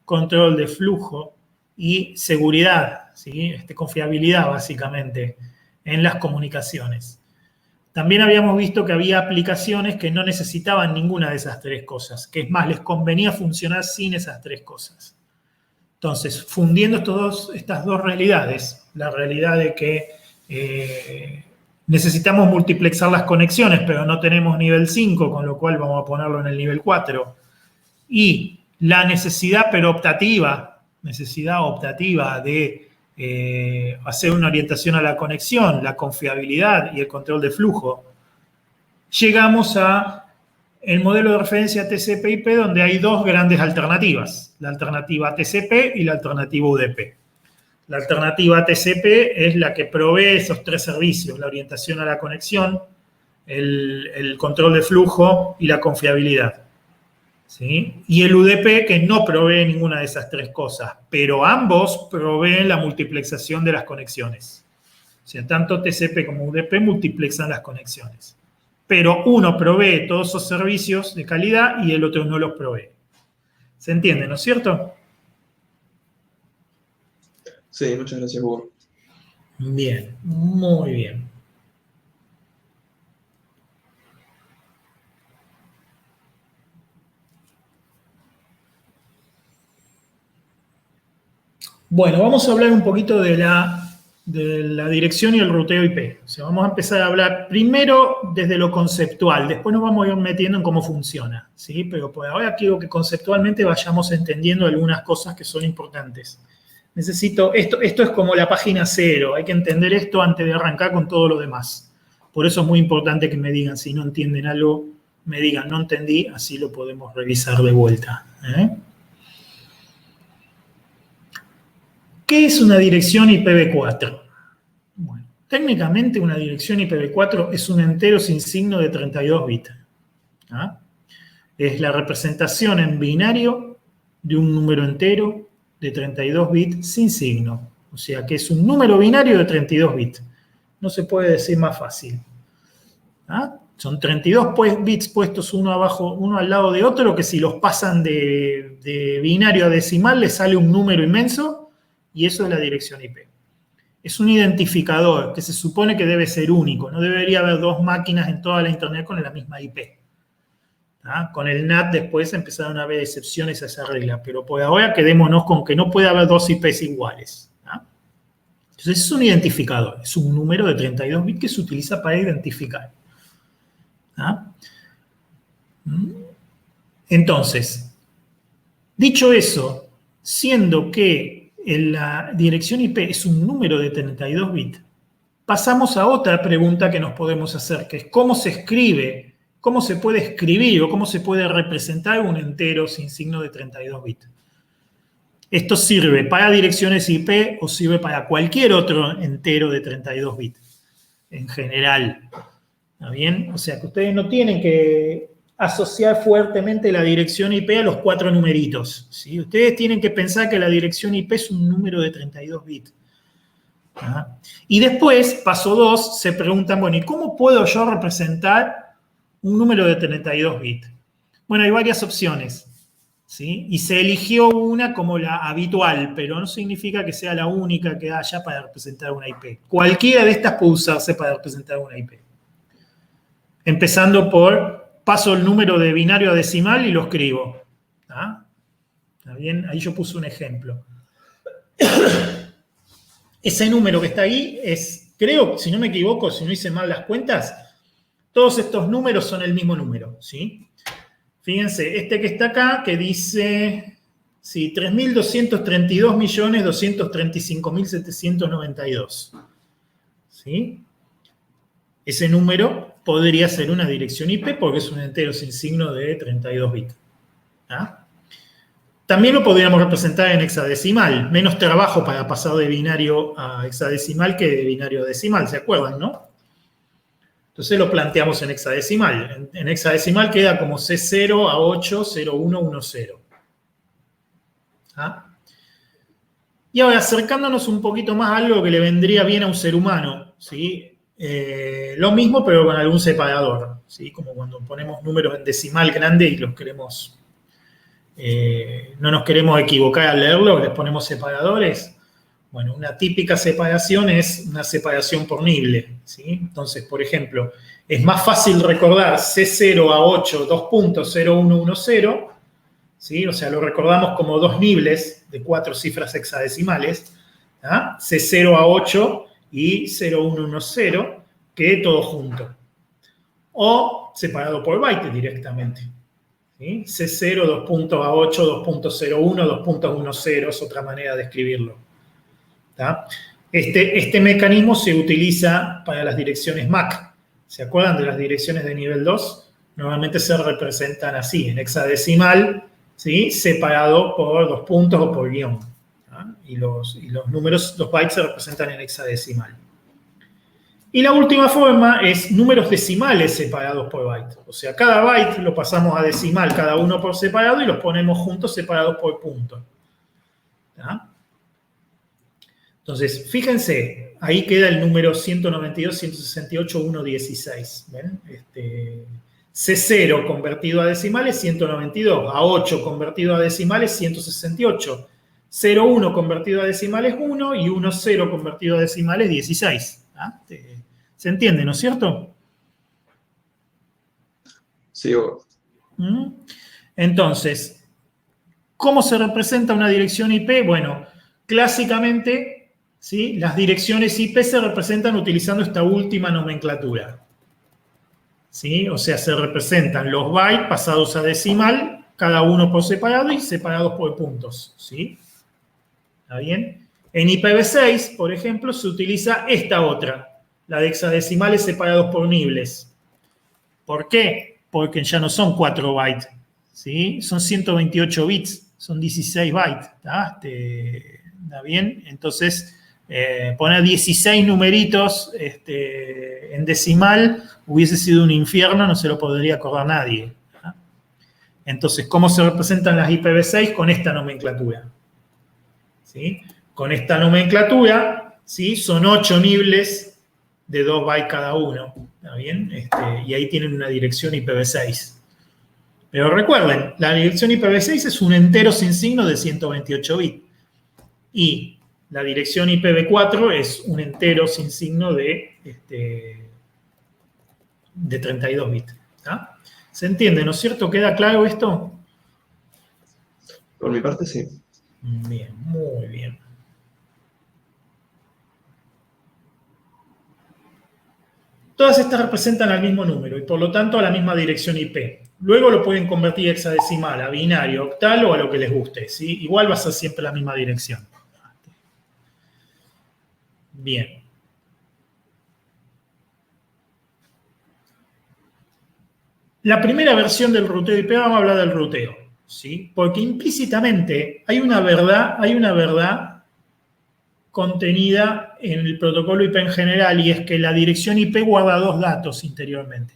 control de flujo y seguridad, ¿sí? Confiabilidad, básicamente, en las comunicaciones. También habíamos visto que había aplicaciones que no necesitaban ninguna de esas tres cosas, que es más, les convenía funcionar sin esas tres cosas. Entonces, fundiendo estas dos realidades, la realidad de que necesitamos multiplexar las conexiones, pero no tenemos nivel 5, con lo cual vamos a ponerlo en el nivel 4, y la necesidad optativa de hacer una orientación a la conexión, la confiabilidad y el control de flujo, llegamos a el modelo de referencia TCP/IP, donde hay dos grandes alternativas, la alternativa TCP y la alternativa UDP. La alternativa TCP es la que provee esos tres servicios, la orientación a la conexión, el control de flujo y la confiabilidad, ¿sí? Y el UDP, que no provee ninguna de esas tres cosas, pero ambos proveen la multiplexación de las conexiones. O sea, tanto TCP como UDP multiplexan las conexiones. Pero uno provee todos esos servicios de calidad y el otro no los provee. ¿Se entiende, no es cierto? Sí, muchas gracias, Hugo. Bien, muy bien. Bueno, vamos a hablar un poquito de la dirección y el ruteo IP. O sea, vamos a empezar a hablar primero desde lo conceptual, después nos vamos a ir metiendo en cómo funciona, ¿sí? Pero por ahora quiero que conceptualmente vayamos entendiendo algunas cosas que son importantes. Esto es como la página 0, hay que entender esto antes de arrancar con todo lo demás. Por eso es muy importante que me digan, si no entienden algo, me digan, no entendí, así lo podemos revisar de vuelta. ¿Qué es una dirección IPv4? Bueno, técnicamente una dirección IPv4 es un entero sin signo de 32 bits. ¿Ah? Es la representación en binario de un número entero de 32 bits sin signo. O sea que es un número binario de 32 bits. No se puede decir más fácil. ¿Ah? Son 32 bits puestos uno al lado de otro, que si los pasan de binario a decimal les sale un número inmenso, y eso es la dirección IP. Es un identificador que se supone que debe ser único. No debería haber dos máquinas en toda la Internet con la misma IP. ¿Ah? Con el NAT después empezaron a haber excepciones a esa regla, pero por ahora quedémonos con que no puede haber dos IPs iguales. ¿Ah? Entonces es un identificador, es un número de 32 bits que se utiliza para identificar. ¿Ah? Entonces, dicho eso, siendo que la dirección IP es un número de 32 bits, pasamos a otra pregunta que nos podemos hacer, que es cómo se escribe. ¿Cómo se puede escribir o cómo se puede representar un entero sin signo de 32 bits? ¿Esto sirve para direcciones IP o sirve para cualquier otro entero de 32 bits? en general. ¿Está bien? O sea que ustedes no tienen que asociar fuertemente la dirección IP a los 4 numeritos, ¿sí? Ustedes tienen que pensar que la dirección IP es un número de 32 bits. ¿Ah? Y después, paso 2, se preguntan, bueno, ¿y cómo puedo yo representar un número de 32 bits? Bueno, hay varias opciones, ¿sí? Y se eligió una como la habitual, pero no significa que sea la única que haya para representar una IP. Cualquiera de estas puede usarse para representar una IP. Empezando por, paso el número de binario a decimal y lo escribo. ¿Ah? ¿Está bien? Ahí yo puse un ejemplo. Ese número que está ahí es, creo, si no me equivoco, si no hice mal las cuentas, todos estos números son el mismo número, ¿sí? Fíjense, este que está acá, que dice, sí, 3.232.235.792. ¿Sí? Ese número podría ser una dirección IP porque es un entero sin signo de 32 bits. ¿Ah? También lo podríamos representar en hexadecimal. Menos trabajo para pasar de binario a hexadecimal que de binario a decimal, ¿se acuerdan, no? Entonces lo planteamos en hexadecimal. En hexadecimal queda como C0 a 8, 0, 1, 1, 0. ¿Ah? Y ahora, acercándonos un poquito más a algo que le vendría bien a un ser humano, ¿sí? Lo mismo, pero con algún separador, ¿sí? Como cuando ponemos números en decimal grande y los queremos... no nos queremos equivocar al leerlo, les ponemos separadores. Bueno, una típica separación es una separación por nible, ¿sí? Entonces, por ejemplo, es más fácil recordar C0 a 8, 2 puntos, 0, 1, 1, 0, ¿sí? O sea, lo recordamos como 2 nibles de 4 cifras hexadecimales, ¿ah? C0 a 8 y 0, 1, 1, 0, que todo junto. O separado por byte directamente. ¿Sí? C0, 2 puntos a 8, 2.01, 2.10 es otra manera de escribirlo. ¿Tá? Este mecanismo se utiliza para las direcciones MAC. ¿Se acuerdan de las direcciones de nivel 2? Normalmente se representan así, en hexadecimal, ¿sí? Separado por 2 puntos o por guión. ¿Tá? Y los números, los bytes se representan en hexadecimal. Y la última forma es números decimales separados por byte. O sea, cada byte lo pasamos a decimal, cada uno por separado, y los ponemos juntos separados por punto. ¿Tá? Entonces, fíjense, ahí queda el número 192.168.116. ¿Ven? C0 convertido a decimales, 192. A8 convertido a decimales, 168. 0,1 convertido a decimales, 1. Y 1,0 convertido a decimales, 16. ¿Ah? ¿Se entiende, no es cierto? Sí, Entonces, ¿cómo se representa una dirección IP? Bueno, clásicamente, ¿sí? Las direcciones IP se representan utilizando esta última nomenclatura. ¿Sí? O sea, se representan los bytes pasados a decimal, cada uno por separado y separados por puntos. ¿Sí? ¿Está bien? En IPv6, por ejemplo, se utiliza esta otra, la de hexadecimales separados por nibles. ¿Por qué? Porque ya no son 4 bytes, ¿sí? Son 128 bits, son 16 bytes. ¿Está bien? Entonces, poner 16 numeritos en decimal hubiese sido un infierno, no se lo podría acordar nadie. ¿Tá? Entonces, ¿cómo se representan las IPv6? Con esta nomenclatura. ¿Sí? Con esta nomenclatura, ¿sí? Son 8 nibles de 2 bytes cada uno, ¿está bien? Y ahí tienen una dirección IPv6. Pero recuerden, la dirección IPv6 es un entero sin signo de 128 bits. Y la dirección IPv4 es un entero sin signo de 32 bits. ¿Tá? ¿Se entiende, no es cierto? ¿Queda claro esto? Por mi parte, sí. Bien, muy bien. Todas estas representan al mismo número y por lo tanto a la misma dirección IP. Luego lo pueden convertir hexadecimal, a binario, octal o a lo que les guste. ¿Sí? Igual va a ser siempre la misma dirección. Bien. La primera versión del ruteo IP, vamos a hablar del ruteo. ¿Sí? Porque implícitamente hay una verdad contenida en el protocolo IP en general, y es que la dirección IP guarda dos datos interiormente.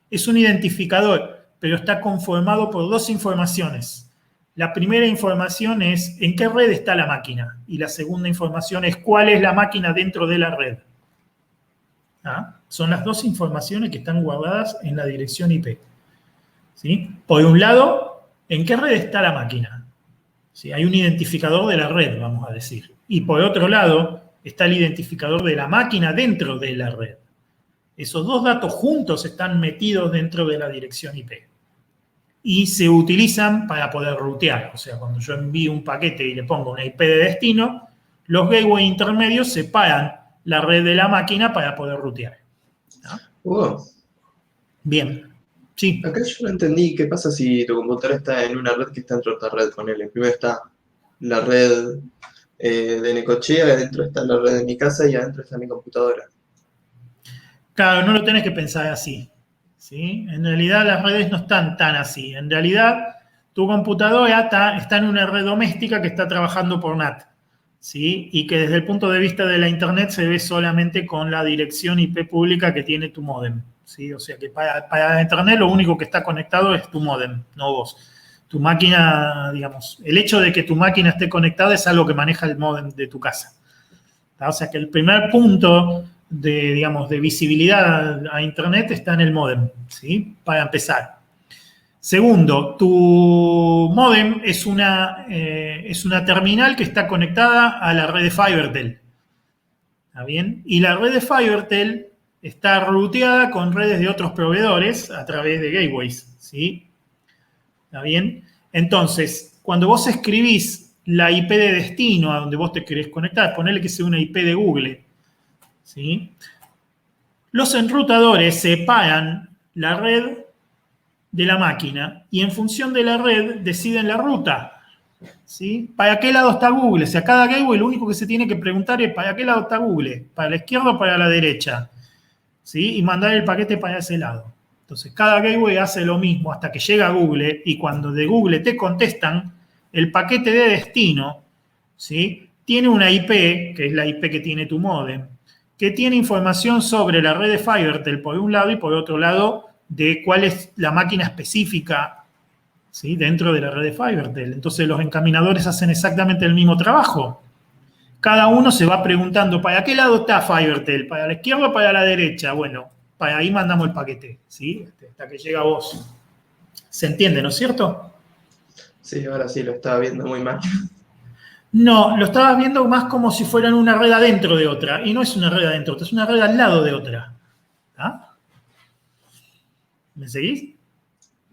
Es un identificador, pero está conformado por dos informaciones. La primera información es en qué red está la máquina, y la segunda información es cuál es la máquina dentro de la red. ¿Ah? Son las dos informaciones que están guardadas en la dirección IP. ¿Sí? Por un lado, ¿en qué red está la máquina? ¿Sí? Hay un identificador de la red, vamos a decir. Y por otro lado, está el identificador de la máquina dentro de la red. Esos dos datos juntos están metidos dentro de la dirección IP. Y se utilizan para poder rutear. O sea, cuando yo envío un paquete y le pongo una IP de destino, los gateways intermedios separan la red de la máquina para poder rutear. ¿No? Bien. Sí. Acá yo no entendí qué pasa si tu computadora está en una red que está dentro de otra red. Ponele. Primero está la red de Necochea, adentro está la red de mi casa y adentro está mi computadora. Claro, no lo tenés que pensar así. ¿Sí? En realidad las redes no están tan así. En realidad tu computadora está en una red doméstica que está trabajando por NAT. ¿Sí? Y que desde el punto de vista de la Internet se ve solamente con la dirección IP pública que tiene tu módem. ¿Sí? O sea que para Internet lo único que está conectado es tu módem, no vos. Tu máquina, digamos, el hecho de que tu máquina esté conectada es algo que maneja el módem de tu casa. O sea que el primer punto de, digamos, de visibilidad a Internet está en el módem, ¿sí? Para empezar. Segundo, tu módem es una terminal que está conectada a la red de FiberTel. ¿Está bien? Y la red de FiberTel está ruteada con redes de otros proveedores a través de gateways, ¿sí? ¿Está bien? Entonces, cuando vos escribís la IP de destino a donde vos te querés conectar, ponele que sea una IP de Google, ¿sí? Los enrutadores separan la red de la máquina y en función de la red deciden la ruta. ¿Sí? ¿Para qué lado está Google? O sea, cada gateway lo único que se tiene que preguntar es ¿para qué lado está Google? ¿Para la izquierda o para la derecha? ¿Sí? Y mandar el paquete para ese lado. Entonces, cada gateway hace lo mismo hasta que llega a Google y cuando de Google te contestan, el paquete de destino, ¿sí? Tiene una IP, que es la IP que tiene tu módem, que tiene información sobre la red de FiberTel por un lado y por otro lado de cuál es la máquina específica, ¿sí? Dentro de la red de FiberTel. Entonces los encaminadores hacen exactamente el mismo trabajo. Cada uno se va preguntando, ¿para qué lado está FiberTel? ¿Para la izquierda o para la derecha? Bueno, para ahí mandamos el paquete, ¿sí? Hasta que llega a vos. ¿Se entiende, no es cierto? Sí, ahora sí lo estaba viendo muy mal. No, lo estabas viendo más como si fueran una red adentro de otra. Y no es una red adentro, es una red al lado de otra. ¿Ah? ¿Me seguís?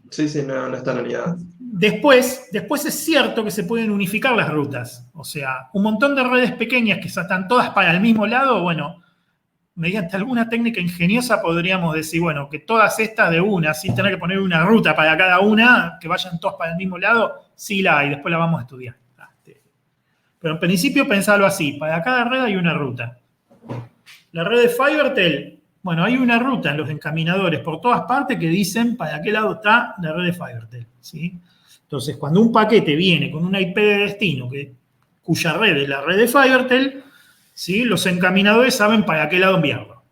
Sí, no están aliadas. Después es cierto que se pueden unificar las rutas. O sea, un montón de redes pequeñas que están todas para el mismo lado, bueno, mediante alguna técnica ingeniosa podríamos decir, bueno, que todas estas de una, sin tener que poner una ruta para cada una, que vayan todas para el mismo lado, sí la hay, después la vamos a estudiar. Pero en principio pensarlo así, para cada red hay una ruta. La red de FiberTel, bueno, hay una ruta en los encaminadores por todas partes que dicen para qué lado está la red de FiberTel, ¿sí? Entonces, cuando un paquete viene con una IP de destino cuya red es la red de FiberTel, ¿sí? Los encaminadores saben para qué lado enviarlo.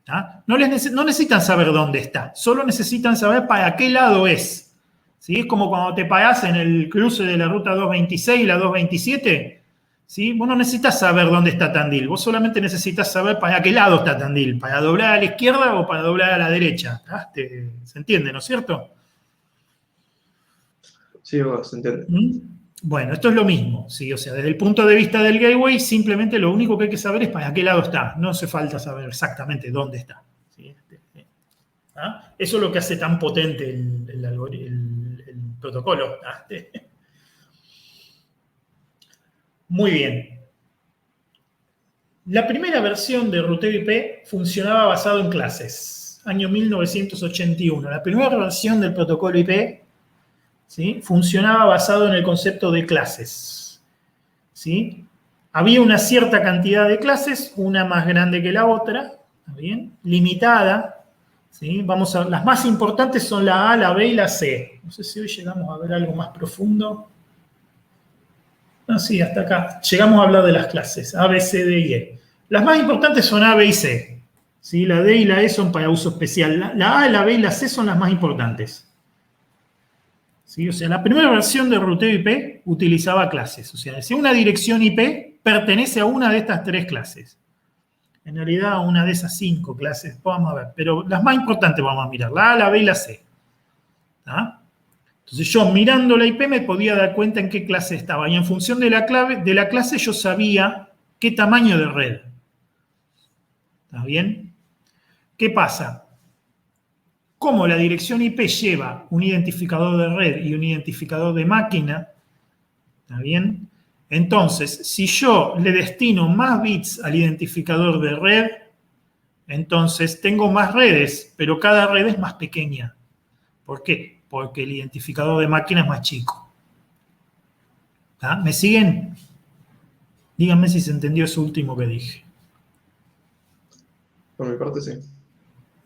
¿Ah? No necesitan saber dónde está, solo necesitan saber para qué lado es. ¿Sí? Es como cuando te parás en el cruce de la ruta 226 y la 227, ¿sí? Vos no necesitas saber dónde está Tandil, vos solamente necesitas saber para qué lado está Tandil, para doblar a la izquierda o para doblar a la derecha. ¿Se entiende, no es cierto? Sí, vos, se entiende. Bueno, esto es lo mismo, ¿sí? O sea, desde el punto de vista del gateway, simplemente lo único que hay que saber es para qué lado está, no hace falta saber exactamente dónde está. ¿Sí? ¿Ah? Eso es lo que hace tan potente el protocolo. Muy bien. La primera versión de ruteo IP funcionaba basado en clases. Año 1981. La primera versión del protocolo IP, ¿sí? Funcionaba basado en el concepto de clases. ¿Sí? Había una cierta cantidad de clases, una más grande que la otra, ¿está bien? Limitada. ¿Sí? Vamos a, las más importantes son la A, la B y la C. No sé si hoy llegamos a ver algo más profundo. No, sí, hasta acá. Llegamos a hablar de las clases, A, B, C, D y E. Las más importantes son A, B y C. ¿Sí? La D y la E son para uso especial. La A, la B y la C son las más importantes. ¿Sí? O sea, la primera versión de ruteo IP utilizaba clases. O sea, decía una dirección IP pertenece a una de estas 3 clases. En realidad, a una de esas 5 clases. Vamos a ver. Pero las más importantes vamos a mirar. La A, la B y la C. ¿Ah? Entonces yo mirando la IP me podía dar cuenta en qué clase estaba. Y en función de la clase yo sabía qué tamaño de red. ¿Está bien? ¿Qué pasa? Como la dirección IP lleva un identificador de red y un identificador de máquina, ¿está bien? Entonces, si yo le destino más bits al identificador de red, entonces tengo más redes, pero cada red es más pequeña. ¿Por qué? Porque el identificador de máquina es más chico. ¿Está? ¿Me siguen? Díganme si se entendió eso último que dije. Por mi parte, sí.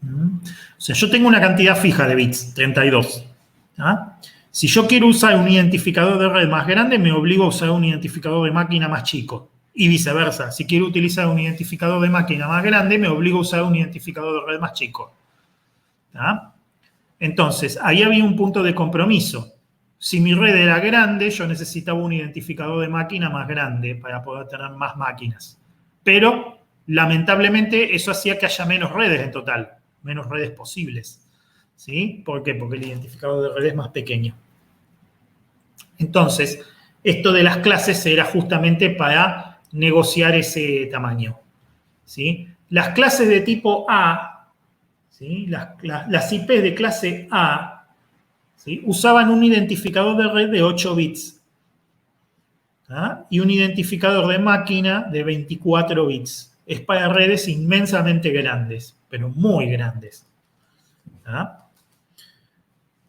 O sea, yo tengo una cantidad fija de bits, 32. ¿Ah? Si yo quiero usar un identificador de red más grande, me obligo a usar un identificador de máquina más chico. Y viceversa. Si quiero utilizar un identificador de máquina más grande, me obligo a usar un identificador de red más chico. ¿Ah? Entonces, ahí había un punto de compromiso. Si mi red era grande, yo necesitaba un identificador de máquina más grande para poder tener más máquinas. Pero, lamentablemente, eso hacía que haya menos redes en total. Menos redes posibles. ¿Sí? ¿Por qué? Porque el identificador de red es más pequeño. Entonces, esto de las clases era justamente para negociar ese tamaño. ¿Sí? Las clases de tipo A, ¿sí? Las IP de clase A, ¿sí? Usaban un identificador de red de 8 bits. ¿Ah? Y un identificador de máquina de 24 bits. Es para redes inmensamente grandes, pero muy grandes. ¿Ah?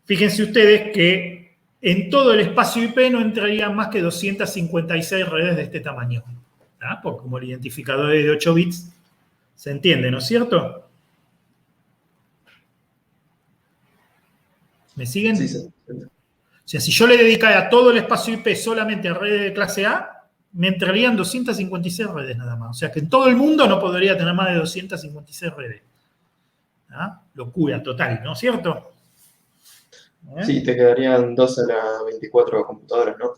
Fíjense ustedes que en todo el espacio IP no entrarían más que 256 redes de este tamaño. ¿Ah? Porque como el identificador es de 8 bits, se entiende, ¿no es cierto? ¿Me siguen? Sí, sí. O sea, si yo le dedicara todo el espacio IP solamente a redes de clase A, me entrarían 256 redes nada más. O sea que en todo el mundo no podría tener más de 256 redes. ¿Ah? Locura total, ¿no es cierto? Sí, te quedarían 2 a la 24 computadoras, ¿no?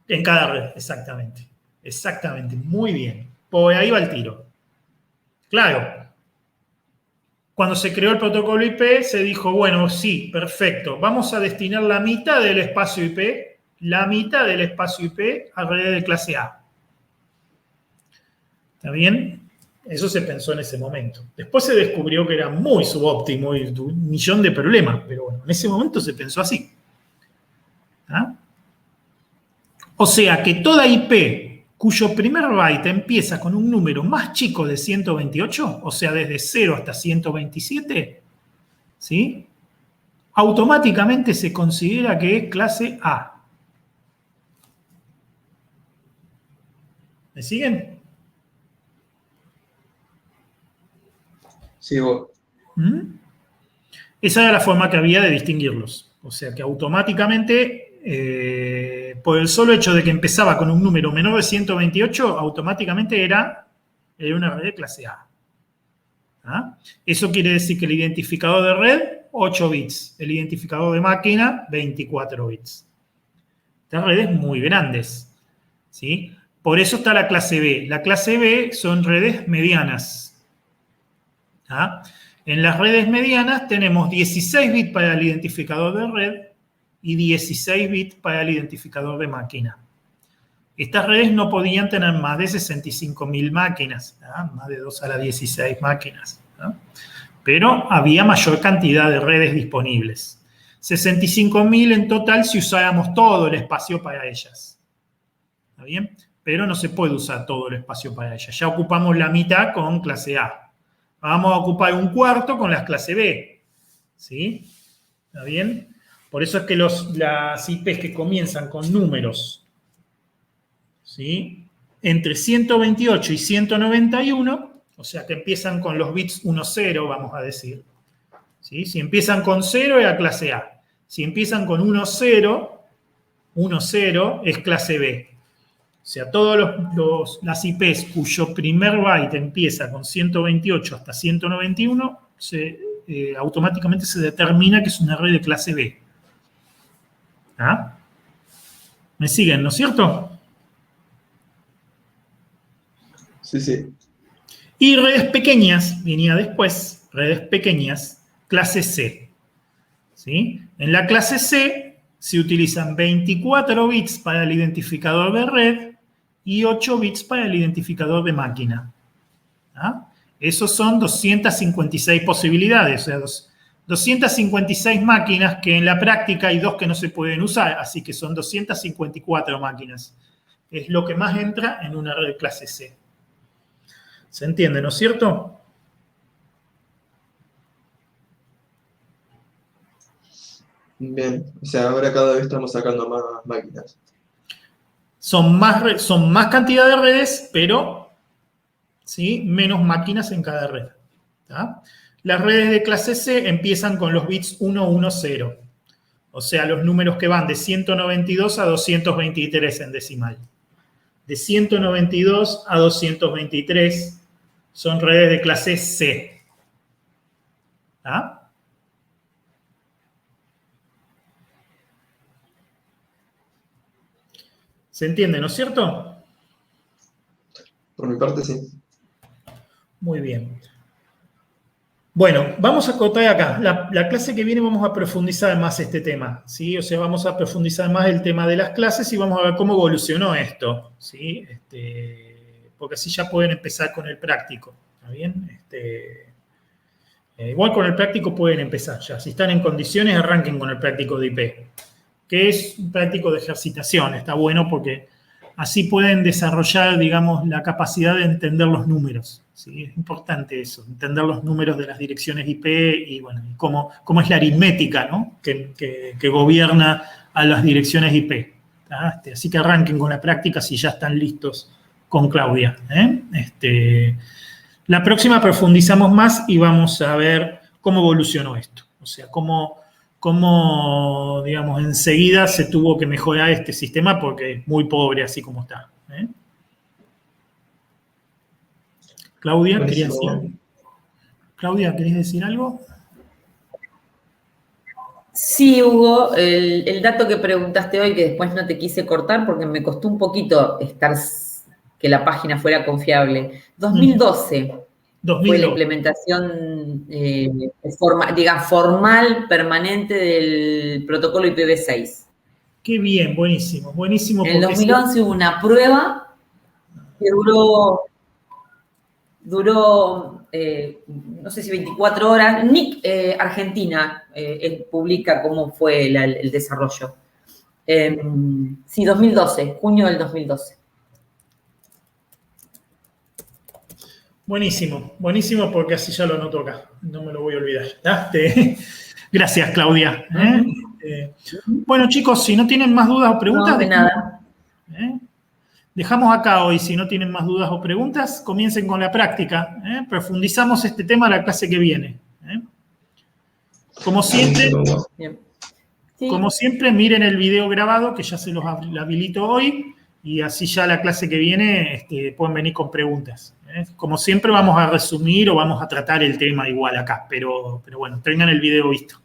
En cada red, exactamente. Exactamente, muy bien. Por ahí va el tiro. Claro. Cuando se creó el protocolo IP, se dijo, bueno, sí, perfecto. Vamos a destinar la mitad del espacio IP a redes de clase A. ¿Está bien? Eso se pensó en ese momento. Después se descubrió que era muy subóptimo y un millón de problemas, pero bueno, en ese momento se pensó así. ¿Ah? O sea que toda IP cuyo primer byte empieza con un número más chico de 128, o sea, desde 0 hasta 127, ¿sí? Automáticamente se considera que es clase A. ¿Me siguen? Sí, vos. Esa era la forma que había de distinguirlos. O sea que automáticamente, por el solo hecho de que empezaba con un número menor de 128, automáticamente era una red de clase A. ¿Ah? Eso quiere decir que el identificador de red, 8 bits. El identificador de máquina, 24 bits. Estas redes muy grandes. ¿Sí? Por eso está la clase B. La clase B son redes medianas. ¿Ah? En las redes medianas tenemos 16 bits para el identificador de red y 16 bits para el identificador de máquina. Estas redes no podían tener más de 65.000 máquinas, ¿no? Más de 2 a la 16 máquinas, ¿no? Pero había mayor cantidad de redes disponibles. 65.000 en total si usáramos todo el espacio para ellas. ¿Está bien? Pero no se puede usar todo el espacio para ellas. Ya ocupamos la mitad con clase A. Vamos a ocupar un cuarto con las clase B. ¿Sí? ¿Está bien? Por eso es que las IPs que comienzan con números, ¿sí? Entre 128 y 191, o sea que empiezan con los bits 1-0, vamos a decir. ¿Sí? Si empiezan con 0 es a clase A. Si empiezan con 1-0 es clase B. sea, todas las IPs cuyo primer byte empieza con 128 hasta 191, automáticamente se determina que es una red de clase B. ¿Ah? ¿Me siguen, no es cierto? Sí, sí. Y redes pequeñas, venía después, redes pequeñas, clase C. ¿Sí? En la clase C se utilizan 24 bits para el identificador de red y 8 bits para el identificador de máquina. ¿Ah? Esos son 256 posibilidades, o sea, 256 máquinas que en la práctica hay 2 que no se pueden usar, así que son 254 máquinas. Es lo que más entra en una red clase C. ¿Se entiende, no es cierto? Bien, o sea, ahora cada vez estamos sacando más máquinas. Son más cantidad de redes, pero ¿sí? Menos máquinas en cada red. ¿Tá? Las redes de clase C empiezan con los bits 110, o sea, los números que van de 192 a 223 en decimal. De 192 a 223 son redes de clase C. ¿Tá? ¿Se entiende, no es cierto? Por mi parte, sí. Muy bien. Bueno, vamos a cortar acá. La clase que viene vamos a profundizar más este tema, ¿sí? O sea, vamos a profundizar más el tema de las clases y vamos a ver cómo evolucionó esto, ¿sí? Porque así ya pueden empezar con el práctico, ¿está bien? Igual con el práctico pueden empezar ya. Si están en condiciones, arranquen con el práctico de IP, que es un práctico de ejercitación. Está bueno porque así pueden desarrollar, digamos, la capacidad de entender los números. ¿Sí? Es importante eso, entender los números de las direcciones IP y, bueno, cómo es la aritmética, ¿no? que gobierna a las direcciones IP. Así que arranquen con la práctica si ya están listos con Claudia. La próxima profundizamos más y vamos a ver cómo evolucionó esto. O sea, cómo digamos, enseguida se tuvo que mejorar este sistema porque es muy pobre así como está. Claudia, ¿querías decir algo? Claudia, ¿querías decir algo? Sí, Hugo, el dato que preguntaste hoy, que después no te quise cortar porque me costó un poquito que la página fuera confiable. 2012 fue la implementación formal, permanente del protocolo IPv6. Qué bien, buenísimo, buenísimo. En el 2011 hubo una prueba que duró no sé si 24 horas. NIC Argentina publica cómo fue el desarrollo. Sí, 2012, junio del 2012. Buenísimo, buenísimo porque así ya lo anoto acá, no me lo voy a olvidar. Gracias, Claudia. Bueno, chicos, si no tienen más dudas o preguntas... No, de nada. Dejamos acá hoy, si no tienen más dudas o preguntas, comiencen con la práctica. Profundizamos este tema la clase que viene. Como siempre, sí. Como siempre, miren el video grabado, que ya se los habilito hoy, y así ya la clase que viene pueden venir con preguntas. Como siempre, vamos a resumir o vamos a tratar el tema igual acá, pero bueno, tengan el video visto.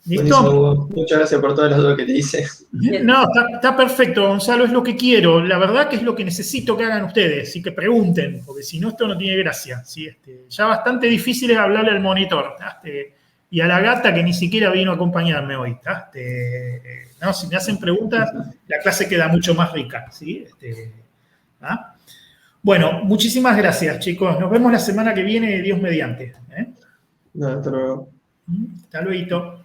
¿Listo? Buenísimo. Muchas gracias por todas las dudas que te hice. No, está perfecto, Gonzalo, es lo que quiero. La verdad que es lo que necesito que hagan ustedes y que pregunten, porque si no, esto no tiene gracia. ¿Sí? Ya bastante difícil es hablarle al monitor y a la gata que ni siquiera vino a acompañarme hoy. No, si me hacen preguntas, la clase queda mucho más rica. ¿Sí? Bueno, muchísimas gracias, chicos. Nos vemos la semana que viene, Dios mediante. No, hasta luego. Hasta luego.